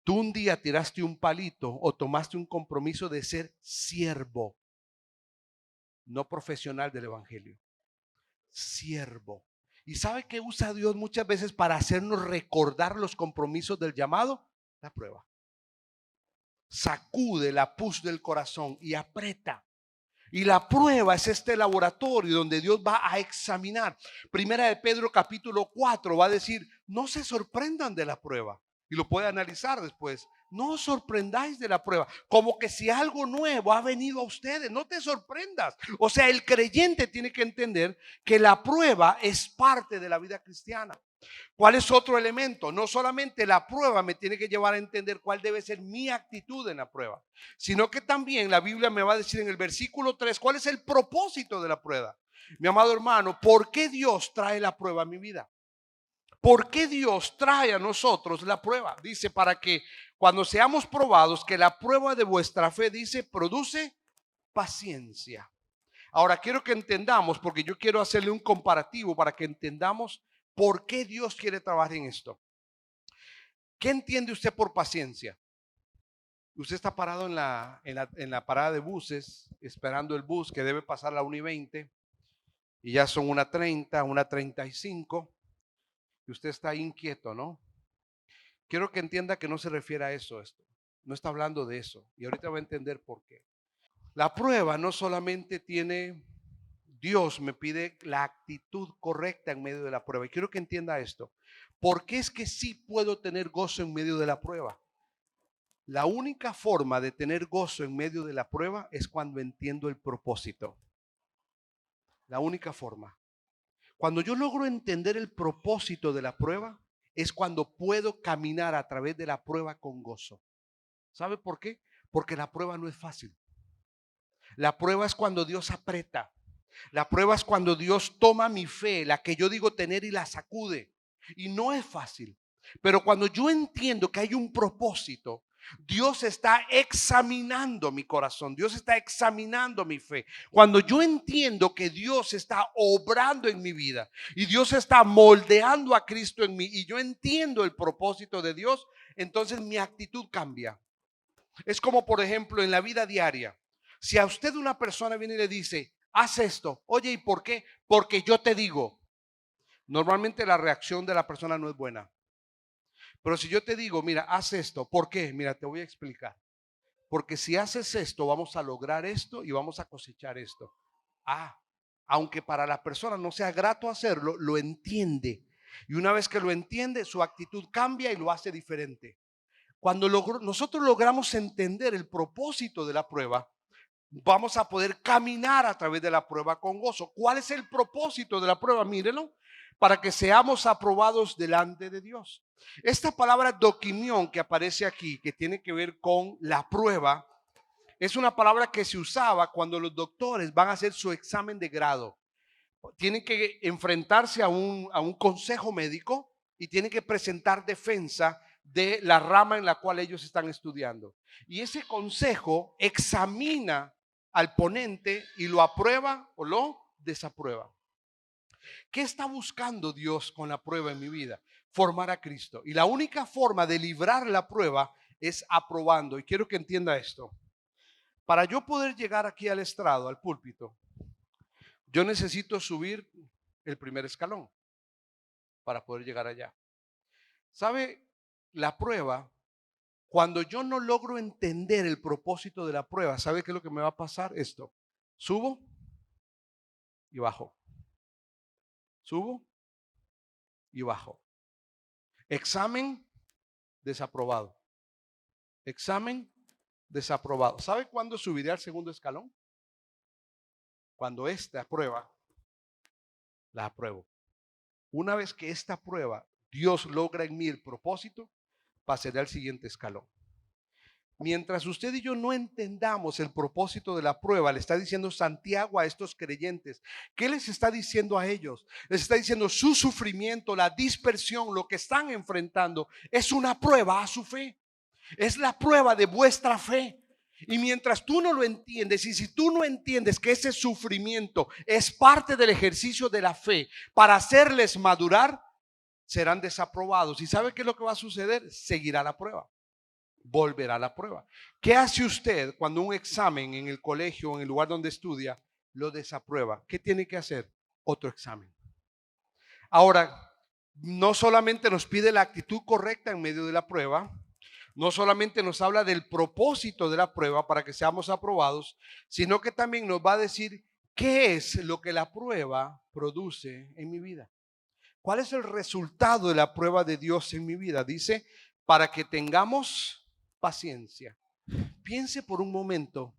Tú un día tiraste un palito o tomaste un compromiso de ser siervo, no profesional del evangelio. Siervo. ¿Y sabe qué usa Dios muchas veces para hacernos recordar los compromisos del llamado? La prueba. Sacude la pus del corazón y aprieta. Y la prueba es este laboratorio donde Dios va a examinar. Primera de Pedro capítulo 4 va a decir, no se sorprendan de la prueba. Y lo puede analizar después. No os sorprendáis de la prueba. Como que si algo nuevo ha venido a ustedes, no te sorprendas. O sea, el creyente tiene que entender que la prueba es parte de la vida cristiana. ¿Cuál es otro elemento? No solamente la prueba me tiene que llevar a entender cuál debe ser mi actitud en la prueba, sino que también la Biblia me va a decir en el versículo 3 cuál es el propósito de la prueba. Mi amado hermano, ¿por qué Dios trae la prueba a mi vida? ¿Por qué Dios trae a nosotros la prueba? Dice, para que cuando seamos probados, que la prueba de vuestra fe, dice, produce paciencia. Ahora quiero que entendamos, porque yo quiero hacerle un comparativo para que entendamos por qué Dios quiere trabajar en esto. ¿Qué entiende usted por paciencia? Usted está parado en la parada de buses, esperando el bus que debe pasar a la 1:20 y ya son 1:30, 1:35 y usted está inquieto, ¿no? Quiero que entienda que no se refiere a eso esto. No está hablando de eso y ahorita va a entender por qué. La prueba no solamente tiene, Dios me pide la actitud correcta en medio de la prueba. Y quiero que entienda esto. ¿Por qué es que sí puedo tener gozo en medio de la prueba? La única forma de tener gozo en medio de la prueba es cuando entiendo el propósito. La única forma. Cuando yo logro entender el propósito de la prueba, es cuando puedo caminar a través de la prueba con gozo. ¿Sabe por qué? Porque la prueba no es fácil. La prueba es cuando Dios aprieta. La prueba es cuando Dios toma mi fe, la que yo digo tener, y la sacude. Y no es fácil. Pero cuando yo entiendo que hay un propósito, Dios está examinando mi corazón, Dios está examinando mi fe. Cuando yo entiendo que Dios está obrando en mi vida y Dios está moldeando a Cristo en mí y yo entiendo el propósito de Dios, entonces mi actitud cambia. Es como, por ejemplo, en la vida diaria. Si a usted una persona viene y le dice, haz esto, oye, ¿y por qué? Porque yo te digo. Normalmente la reacción de la persona no es buena. Pero si yo te digo, mira, haz esto, ¿por qué? Mira, te voy a explicar. Porque si haces esto, vamos a lograr esto y vamos a cosechar esto. Ah, aunque para la persona no sea grato hacerlo, lo entiende. Y una vez que lo entiende, su actitud cambia y lo hace diferente. Cuando nosotros logramos entender el propósito de la prueba, vamos a poder caminar a través de la prueba con gozo. ¿Cuál es el propósito de la prueba? Mírenlo, para que seamos aprobados delante de Dios. Esta palabra doquimión que aparece aquí, que tiene que ver con la prueba, es una palabra que se usaba cuando los doctores van a hacer su examen de grado. Tienen que enfrentarse a un consejo médico y tienen que presentar defensa de la rama en la cual ellos están estudiando. Y ese consejo examina al ponente y lo aprueba o lo desaprueba. ¿Qué está buscando Dios con la prueba en mi vida? Formar a Cristo. Y la única forma de librar la prueba es aprobando. Y quiero que entienda esto. Para yo poder llegar aquí al estrado, al púlpito, yo necesito subir el primer escalón para poder llegar allá. ¿Sabe? La prueba, cuando yo no logro entender el propósito de la prueba, ¿sabe qué es lo que me va a pasar? Esto. Subo y bajo. Subo y bajo. Examen desaprobado. Examen desaprobado. ¿Sabe cuándo subiré al segundo escalón? Cuando esta prueba la apruebo. Una vez que esta prueba Dios logra en mí el propósito, pasaré al siguiente escalón. Mientras usted y yo no entendamos el propósito de la prueba, le está diciendo Santiago a estos creyentes. ¿Qué les está diciendo a ellos? Les está diciendo su sufrimiento, la dispersión, lo que están enfrentando es una prueba a su fe. Es la prueba de vuestra fe. Y mientras tú no lo entiendes, y si tú no entiendes que ese sufrimiento es parte del ejercicio de la fe para hacerles madurar, serán desaprobados. ¿Y sabe qué es lo que va a suceder? Seguirá la prueba, volverá a la prueba. ¿Qué hace usted cuando un examen en el colegio o en el lugar donde estudia lo desaprueba? ¿Qué tiene que hacer? Otro examen. Ahora, no solamente nos pide la actitud correcta en medio de la prueba, no solamente nos habla del propósito de la prueba para que seamos aprobados, sino que también nos va a decir qué es lo que la prueba produce en mi vida. ¿Cuál es el resultado de la prueba de Dios en mi vida? Dice, para que tengamos paciencia. Piense por un momento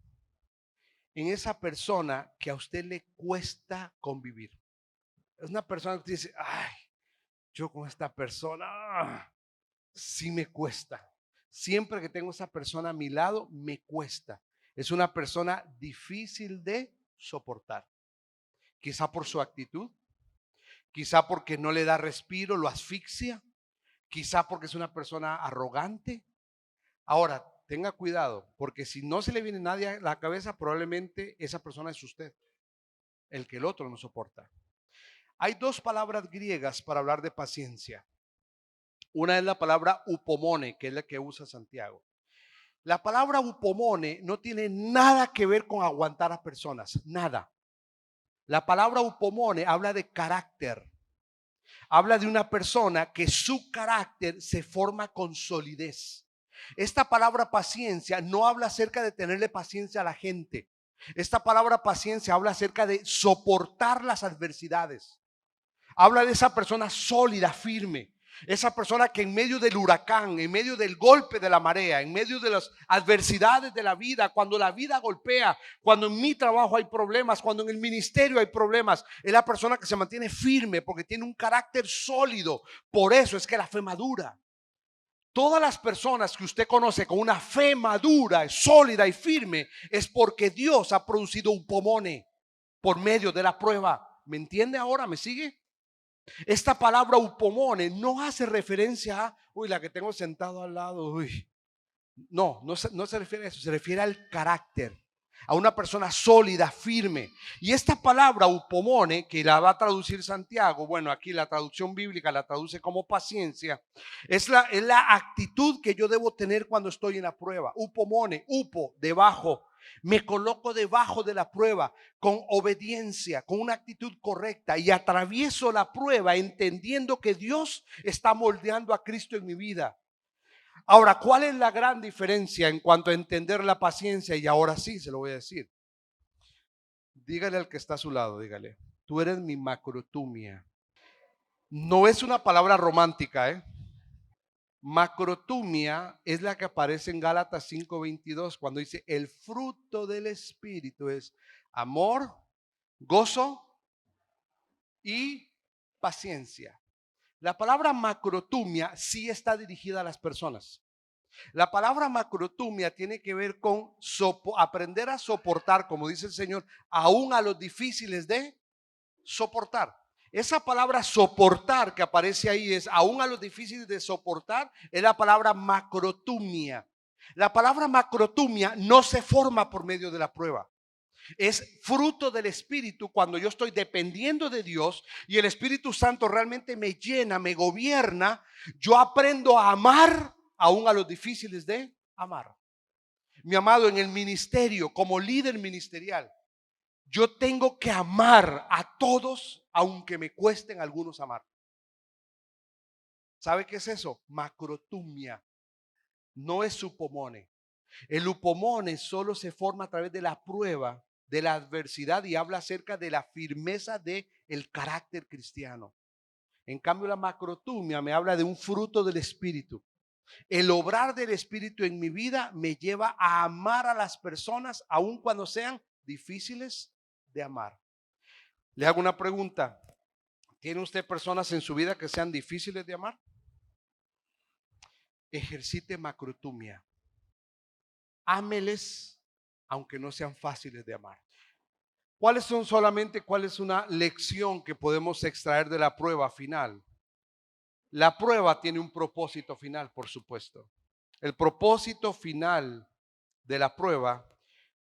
en esa persona que a usted le cuesta convivir. Es una persona que dice, ay, yo con esta persona sí me cuesta. Siempre que tengo esa persona a mi lado, me cuesta. Es una persona difícil de soportar. Quizá por su actitud, quizá porque no le da respiro, lo asfixia, quizá porque es una persona arrogante. Ahora, tenga cuidado, porque si no se le viene nadie a la cabeza, probablemente esa persona es usted, el que el otro no soporta. Hay dos palabras griegas para hablar de paciencia. Una es la palabra upomone, que es la que usa Santiago. La palabra upomone no tiene nada que ver con aguantar a personas, nada. La palabra upomone habla de carácter. Habla de una persona que su carácter se forma con solidez. Esta palabra paciencia no habla acerca de tenerle paciencia a la gente. Esta palabra paciencia habla acerca de soportar las adversidades. Habla de esa persona sólida, firme. Esa persona que en medio del huracán, en medio del golpe de la marea, en medio de las adversidades de la vida, cuando la vida golpea, cuando en mi trabajo hay problemas, cuando en el ministerio hay problemas, es la persona que se mantiene firme porque tiene un carácter sólido. Por eso es que la fe madura. Todas las personas que usted conoce con una fe madura, sólida y firme, es porque Dios ha producido un pomone por medio de la prueba. ¿Me entiende ahora? ¿Me sigue? Esta palabra upomone no hace referencia a, uy, la que tengo sentado al lado, uy. No se refiere a eso, se refiere al carácter, a una persona sólida, firme. Y esta palabra upomone, que la va a traducir Santiago, bueno, aquí la traducción bíblica la traduce como paciencia, es la actitud que yo debo tener cuando estoy en la prueba. Upomone, upo, debajo. Me coloco debajo de la prueba con obediencia, con una actitud correcta y atravieso la prueba entendiendo que Dios está moldeando a Cristo en mi vida. Ahora, ¿cuál es la gran diferencia en cuanto a entender la paciencia? Y ahora sí, se lo voy a decir. Dígale al que está a su lado, dígale, tú eres mi macrotumia. No es una palabra romántica, ¿eh? Macrotumia es la que aparece en Gálatas 5:22 cuando dice el fruto del Espíritu es amor, gozo y paciencia. La palabra macrotumia sí está dirigida a las personas. La palabra macrotumia tiene que ver con aprender a soportar, como dice el Señor, aún a los difíciles de soportar. Esa palabra soportar que aparece ahí es aún a los difíciles de soportar, es la palabra macrotumia. La palabra macrotumia no se forma por medio de la prueba. Es fruto del Espíritu cuando yo estoy dependiendo de Dios y el Espíritu Santo realmente me llena, me gobierna. Yo aprendo a amar aún a los difíciles de amar. Mi amado, en el ministerio, como líder ministerial, yo tengo que amar a todos aunque me cuesten algunos amar. ¿Sabe qué es eso? Macrotumia. No es upomone. El upomone solo se forma a través de la prueba, de la adversidad y habla acerca de la firmeza del carácter cristiano. En cambio, la macrotumia me habla de un fruto del Espíritu. El obrar del Espíritu en mi vida me lleva a amar a las personas aun cuando sean difíciles de amar. Le hago una pregunta. ¿Tiene usted personas en su vida que sean difíciles de amar? Ejercite macrotumia. Ámeles, aunque no sean fáciles de amar. ¿Cuál es una lección que podemos extraer de la prueba final? La prueba tiene un propósito final, por supuesto. El propósito final de la prueba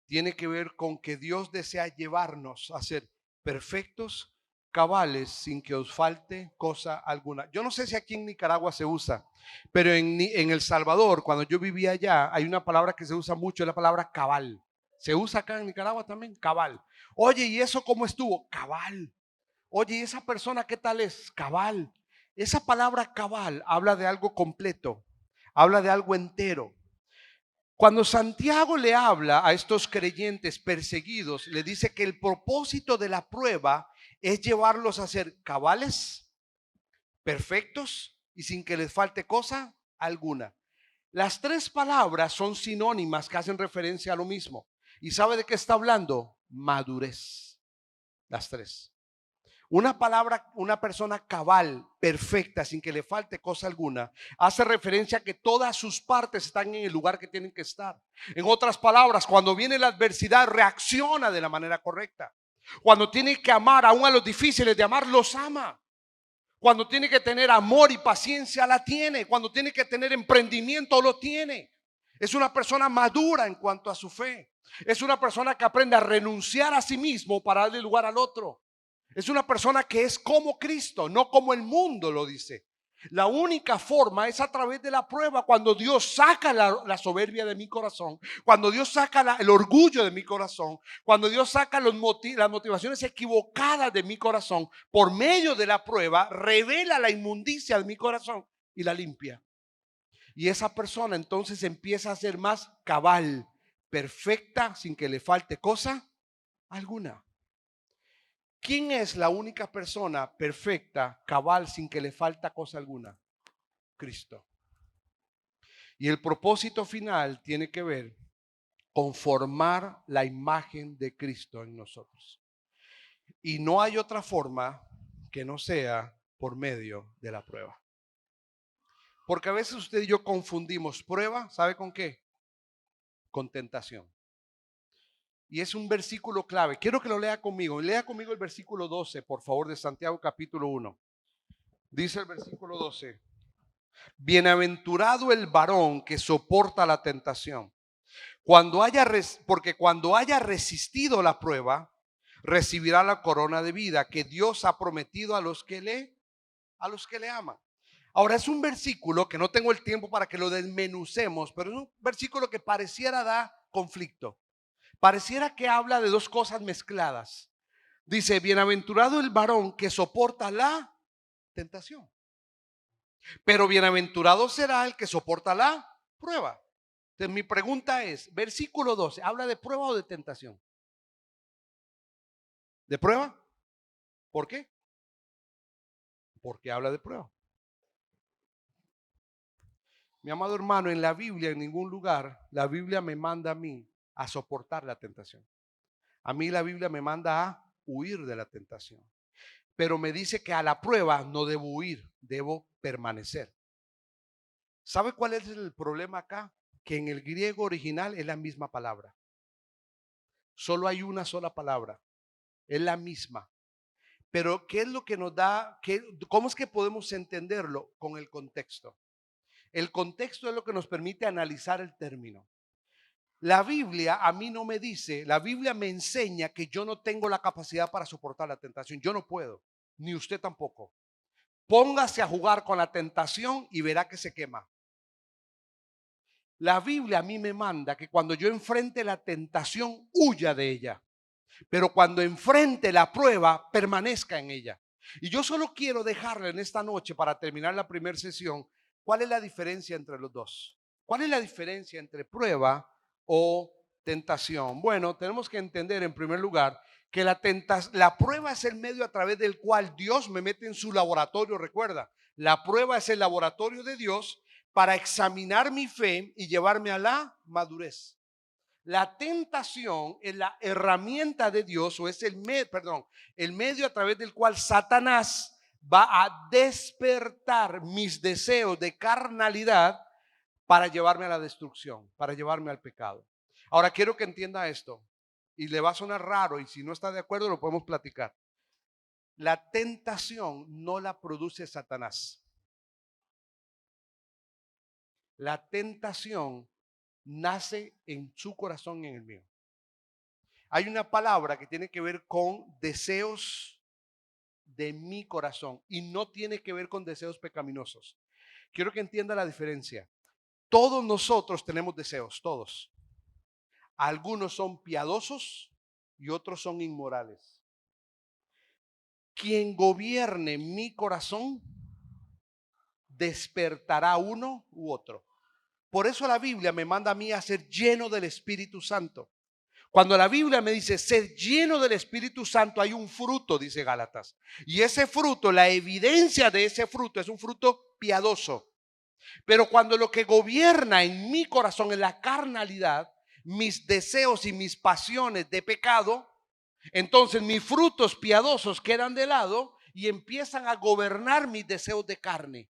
tiene que ver con que Dios desea llevarnos a ser perfectos, cabales, sin que os falte cosa alguna. Yo no sé si aquí en Nicaragua se usa, pero en El Salvador, cuando yo vivía allá, hay una palabra que se usa mucho, es la palabra cabal. Se usa acá en Nicaragua también, cabal. Oye, ¿y eso cómo estuvo? Cabal. Oye, ¿y esa persona qué tal es? Cabal. Esa palabra cabal habla de algo completo, habla de algo entero. Cuando Santiago le habla a estos creyentes perseguidos, le dice que el propósito de la prueba es llevarlos a ser cabales, perfectos y sin que les falte cosa alguna. Las tres palabras son sinónimas que hacen referencia a lo mismo. ¿Y sabe de qué está hablando? Madurez. Las tres. Una palabra, una persona cabal, perfecta, sin que le falte cosa alguna, hace referencia a que todas sus partes están en el lugar que tienen que estar. En otras palabras, cuando viene la adversidad, reacciona de la manera correcta. Cuando tiene que amar, aún a los difíciles de amar, los ama. Cuando tiene que tener amor y paciencia, la tiene. Cuando tiene que tener emprendimiento, lo tiene. Es una persona madura en cuanto a su fe. Es una persona que aprende a renunciar a sí mismo para darle lugar al otro. Es una persona que es como Cristo, no como el mundo lo dice. La única forma es a través de la prueba, cuando Dios saca la soberbia de mi corazón, cuando Dios saca el orgullo de mi corazón, cuando Dios saca las motivaciones equivocadas de mi corazón, por medio de la prueba, revela la inmundicia de mi corazón y la limpia. Y esa persona entonces empieza a ser más cabal, perfecta, sin que le falte cosa alguna. ¿Quién es la única persona perfecta, cabal, sin que le falta cosa alguna? Cristo. Y el propósito final tiene que ver con formar la imagen de Cristo en nosotros. Y no hay otra forma que no sea por medio de la prueba. Porque a veces usted y yo confundimos prueba, ¿sabe con qué? Con tentación. Y es un versículo clave. Quiero que lo lea conmigo. Lea conmigo el versículo 12, por favor, de Santiago capítulo 1. Dice el versículo 12. Bienaventurado el varón que soporta la tentación. Porque cuando haya resistido la prueba, recibirá la corona de vida que Dios ha prometido a los que le aman. Ahora es un versículo que no tengo el tiempo para que lo desmenucemos, pero es un versículo que pareciera dar conflicto. Pareciera que habla de dos cosas mezcladas. Dice, bienaventurado el varón que soporta la tentación. Pero bienaventurado será el que soporta la prueba. Entonces mi pregunta es, versículo 12, ¿habla de prueba o de tentación? ¿De prueba? ¿Por qué? Porque habla de prueba. Mi amado hermano, en la Biblia, en ningún lugar, la Biblia me manda a mí a soportar la tentación. A mí la Biblia me manda a huir de la tentación. Pero me dice que a la prueba no debo huir, debo permanecer. ¿Sabe cuál es el problema acá? Que en el griego original es la misma palabra. Solo hay una sola palabra. Es la misma. Pero ¿qué es lo que nos da? ¿Cómo es que podemos entenderlo? Con el contexto. El contexto es lo que nos permite analizar el término. La Biblia a mí no me dice, la Biblia me enseña que yo no tengo la capacidad para soportar la tentación. Yo no puedo, ni usted tampoco. Póngase a jugar con la tentación y verá que se quema. La Biblia a mí me manda que cuando yo enfrente la tentación, huya de ella. Pero cuando enfrente la prueba, permanezca en ella. Y yo solo quiero dejarle en esta noche, para terminar la primera sesión, cuál es la diferencia entre los dos. ¿Cuál es la diferencia entre prueba o tentación? Bueno, tenemos que entender en primer lugar que la prueba es el medio a través del cual Dios me mete en su laboratorio. Recuerda, la prueba es el laboratorio de Dios para examinar mi fe y llevarme a la madurez. La tentación es la herramienta de Dios, o es el medio a través del cual Satanás va a despertar mis deseos de carnalidad para llevarme a la destrucción, para llevarme al pecado. Ahora quiero que entienda esto y le va a sonar raro y si no está de acuerdo lo podemos platicar. La tentación no la produce Satanás. La tentación nace en su corazón y en el mío. Hay una palabra que tiene que ver con deseos de mi corazón y no tiene que ver con deseos pecaminosos. Quiero que entienda la diferencia. Todos nosotros tenemos deseos, todos. Algunos son piadosos y otros son inmorales. Quien gobierne mi corazón despertará uno u otro. Por eso la Biblia me manda a mí a ser lleno del Espíritu Santo. Cuando la Biblia me dice ser lleno del Espíritu Santo, hay un fruto, dice Gálatas. Y ese fruto, la evidencia de ese fruto es un fruto piadoso. Pero cuando lo que gobierna en mi corazón es la carnalidad, mis deseos y mis pasiones de pecado, entonces mis frutos piadosos quedan de lado y empiezan a gobernar mis deseos de carne.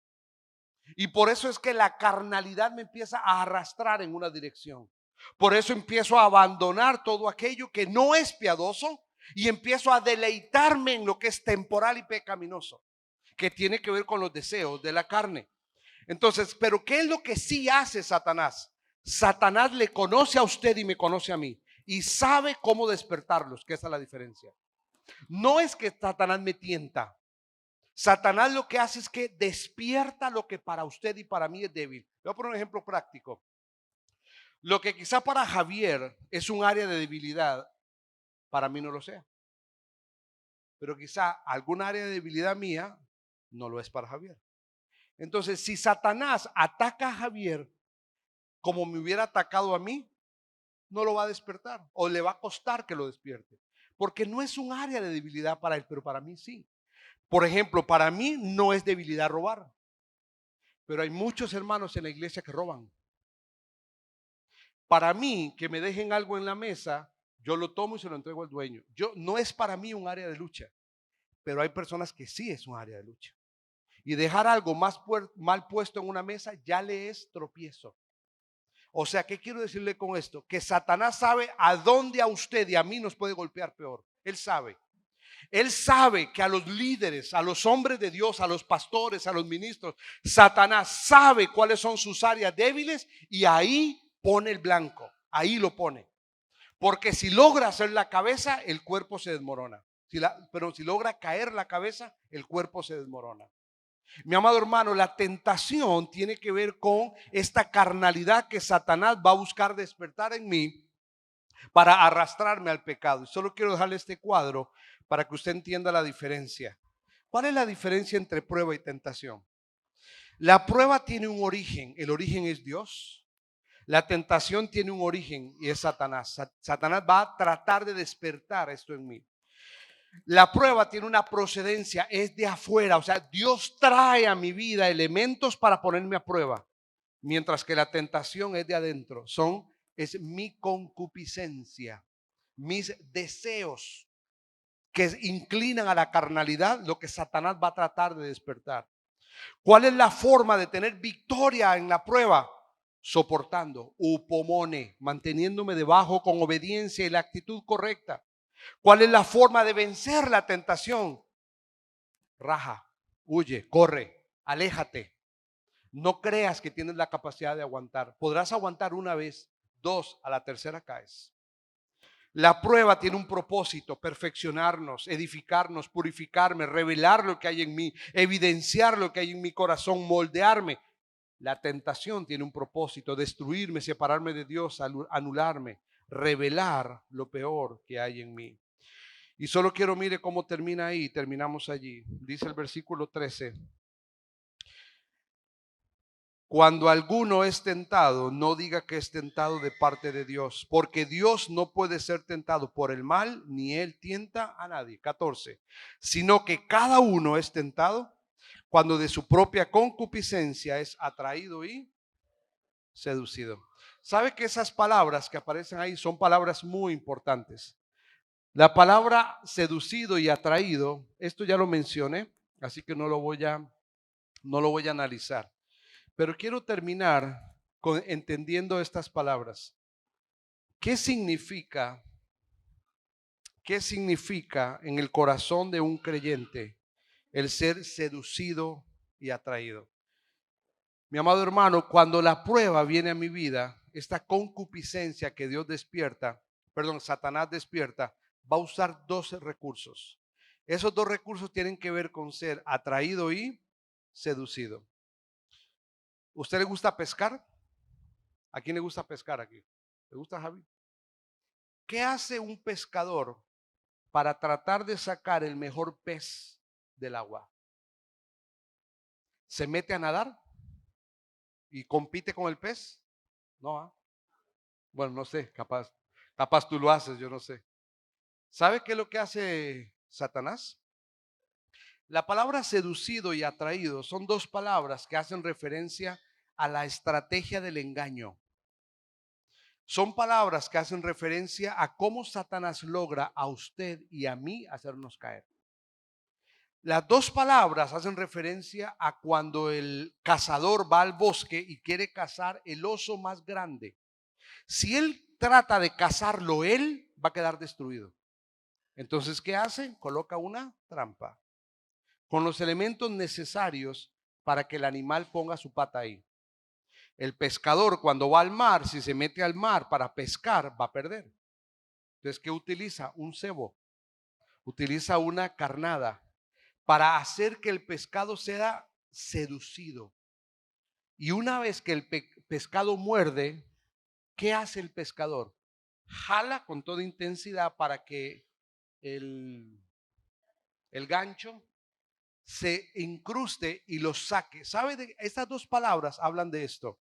Y por eso es que la carnalidad me empieza a arrastrar en una dirección. Por eso empiezo a abandonar todo aquello que no es piadoso y empiezo a deleitarme en lo que es temporal y pecaminoso, que tiene que ver con los deseos de la carne. Entonces, pero ¿qué es lo que sí hace Satanás? Satanás le conoce a usted y me conoce a mí y sabe cómo despertarlos, que esa es la diferencia. No es que Satanás me tienta. Satanás lo que hace es que despierta lo que para usted y para mí es débil. Le voy a poner un ejemplo práctico. Lo que quizá para Javier es un área de debilidad, para mí no lo sea. Pero quizá algún área de debilidad mía no lo es para Javier. Entonces, si Satanás ataca a Javier como me hubiera atacado a mí, no lo va a despertar o le va a costar que lo despierte. Porque no es un área de debilidad para él, pero para mí sí. Por ejemplo, para mí no es debilidad robar. Pero hay muchos hermanos en la iglesia que roban. Para mí, que me dejen algo en la mesa, yo lo tomo y se lo entrego al dueño. No es para mí un área de lucha, pero hay personas que sí es un área de lucha. Y dejar algo mal puesto en una mesa ya le es tropiezo. O sea, ¿qué quiero decirle con esto? Que Satanás sabe a dónde a usted y a mí nos puede golpear peor. Él sabe. Él sabe que a los líderes, a los hombres de Dios, a los pastores, a los ministros, Satanás sabe cuáles son sus áreas débiles y ahí pone el blanco, ahí lo pone. Porque si logra hacer la cabeza, el cuerpo se desmorona. Pero si logra caer la cabeza, el cuerpo se desmorona. Mi amado hermano, la tentación tiene que ver con esta carnalidad que Satanás va a buscar despertar en mí para arrastrarme al pecado. Y solo quiero dejarle este cuadro para que usted entienda la diferencia. ¿Cuál es la diferencia entre prueba y tentación? La prueba tiene un origen, el origen es Dios. La tentación tiene un origen y es Satanás. Satanás va a tratar de despertar esto en mí. La prueba tiene una procedencia, es de afuera, o sea, Dios trae a mi vida elementos para ponerme a prueba, mientras que la tentación es de adentro, es mi concupiscencia, mis deseos que inclinan a la carnalidad, lo que Satanás va a tratar de despertar. ¿Cuál es la forma de tener victoria en la prueba? Soportando, upomone, manteniéndome debajo con obediencia y la actitud correcta. ¿Cuál es la forma de vencer la tentación? Raja, huye, corre, aléjate. No creas que tienes la capacidad de aguantar. Podrás aguantar una vez, dos, a la tercera caes. La prueba tiene un propósito: perfeccionarnos, edificarnos, purificarme, revelar lo que hay en mí, evidenciar lo que hay en mi corazón, moldearme. La tentación tiene un propósito: destruirme, separarme de Dios, anularme, revelar lo peor que hay en mí. Y solo quiero, mire cómo termina ahí, terminamos allí. Dice el versículo 13. Cuando alguno es tentado, no diga que es tentado de parte de Dios, porque Dios no puede ser tentado por el mal, ni él tienta a nadie. 14. Sino que cada uno es tentado cuando de su propia concupiscencia es atraído y seducido. ¿Sabe que esas palabras que aparecen ahí son palabras muy importantes? La palabra seducido y atraído, esto ya lo mencioné, así que no lo voy a analizar. Pero quiero terminar entendiendo estas palabras. ¿Qué significa? ¿Qué significa en el corazón de un creyente el ser seducido y atraído? Mi amado hermano, cuando la prueba viene a mi vida, esta concupiscencia que Satanás despierta, va a usar 12 recursos. Esos 2 recursos tienen que ver con ser atraído y seducido. ¿Usted le gusta pescar? ¿A quién le gusta pescar aquí? ¿Le gusta, Javi? ¿Qué hace un pescador para tratar de sacar el mejor pez del agua? ¿Se mete a nadar y compite con el pez? No, ¿ah? Bueno, no sé, capaz tú lo haces, yo no sé. ¿Sabe qué es lo que hace Satanás? La palabra seducido y atraído son 2 palabras que hacen referencia a la estrategia del engaño. Son palabras que hacen referencia a cómo Satanás logra a usted y a mí hacernos caer. Las 2 palabras hacen referencia a cuando el cazador va al bosque y quiere cazar el oso más grande. Si él trata de cazarlo, él va a quedar destruido. Entonces, ¿qué hace? Coloca una trampa con los elementos necesarios para que el animal ponga su pata ahí. El pescador, cuando va al mar, si se mete al mar para pescar, va a perder. Entonces, ¿qué utiliza? Un cebo. Utiliza una carnada para hacer que el pescado sea seducido. Y una vez que el pescado muerde, ¿qué hace el pescador? Jala con toda intensidad para que el, el gancho se incruste y lo saque. ¿Sabe? Estas 2 palabras hablan de esto.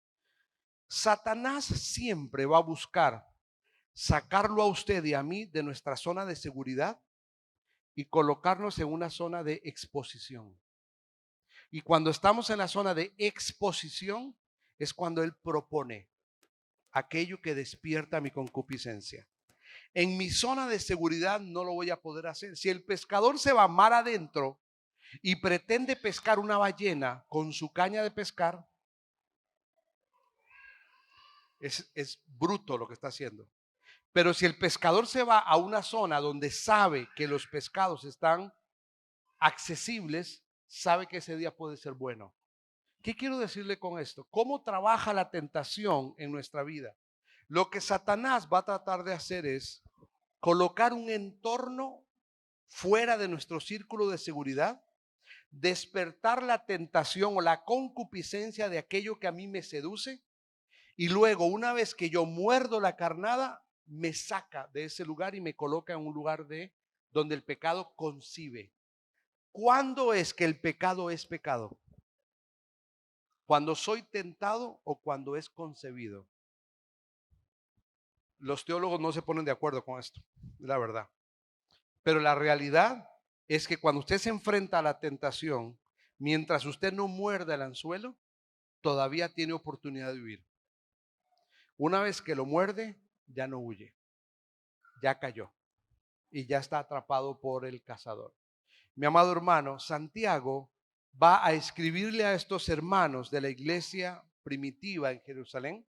Satanás siempre va a buscar sacarlo a usted y a mí de nuestra zona de seguridad y colocarnos en una zona de exposición. Y cuando estamos en la zona de exposición es cuando Él propone aquello que despierta mi concupiscencia. En mi zona de seguridad no lo voy a poder hacer. Si el pescador se va mar adentro y pretende pescar una ballena con su caña de pescar, es bruto lo que está haciendo. Pero si el pescador se va a una zona donde sabe que los pescados están accesibles, sabe que ese día puede ser bueno. ¿Qué quiero decirle con esto? ¿Cómo trabaja la tentación en nuestra vida? Lo que Satanás va a tratar de hacer es colocar un entorno fuera de nuestro círculo de seguridad, despertar la tentación o la concupiscencia de aquello que a mí me seduce y luego una vez que yo muerdo la carnada, me saca de ese lugar y me coloca en un lugar de donde el pecado concibe. ¿Cuándo es que el pecado es pecado? ¿Cuando soy tentado o cuando es concebido? Los teólogos no se ponen de acuerdo con esto, la verdad. Pero la realidad es que cuando usted se enfrenta a la tentación, mientras usted no muerda el anzuelo, todavía tiene oportunidad de huir. Una vez que lo muerde, ya no huye, ya cayó y ya está atrapado por el cazador. Mi amado hermano, Santiago va a escribirle a estos hermanos de la iglesia primitiva en Jerusalén,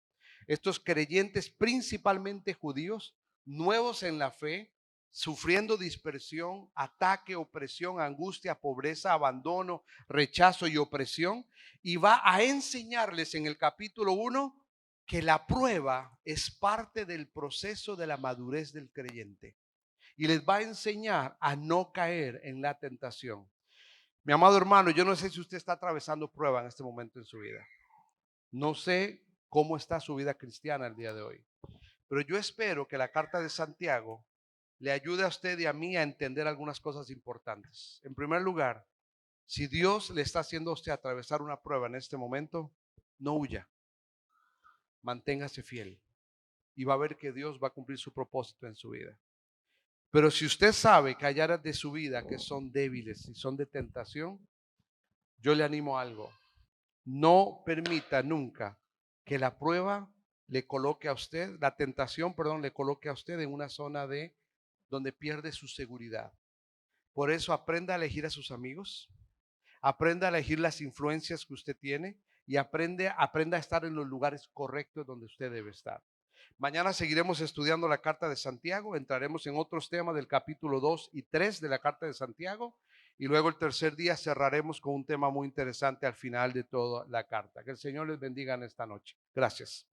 estos creyentes principalmente judíos, nuevos en la fe, sufriendo dispersión, ataque, opresión, angustia, pobreza, abandono, rechazo y opresión, y va a enseñarles en el capítulo 1 que la prueba es parte del proceso de la madurez del creyente y les va a enseñar a no caer en la tentación. Mi amado hermano, yo no sé si usted está atravesando prueba en este momento en su vida. No sé cómo está su vida cristiana el día de hoy, pero yo espero que la carta de Santiago le ayude a usted y a mí a entender algunas cosas importantes. En primer lugar, si Dios le está haciendo a usted atravesar una prueba en este momento, no huya, manténgase fiel y va a ver que Dios va a cumplir su propósito en su vida. Pero si usted sabe que hay áreas de su vida que son débiles y son de tentación, yo le animo a algo. No permita nunca que la prueba le coloque a usted, la tentación, perdón, le coloque a usted en una zona de donde pierde su seguridad. Por eso aprenda a elegir a sus amigos, aprenda a elegir las influencias que usted tiene y aprenda a estar en los lugares correctos donde usted debe estar. Mañana seguiremos estudiando la carta de Santiago, entraremos en otros temas del capítulo 2 y 3 de la carta de Santiago y luego el tercer día cerraremos con un tema muy interesante al final de toda la carta. Que el Señor les bendiga en esta noche. Gracias.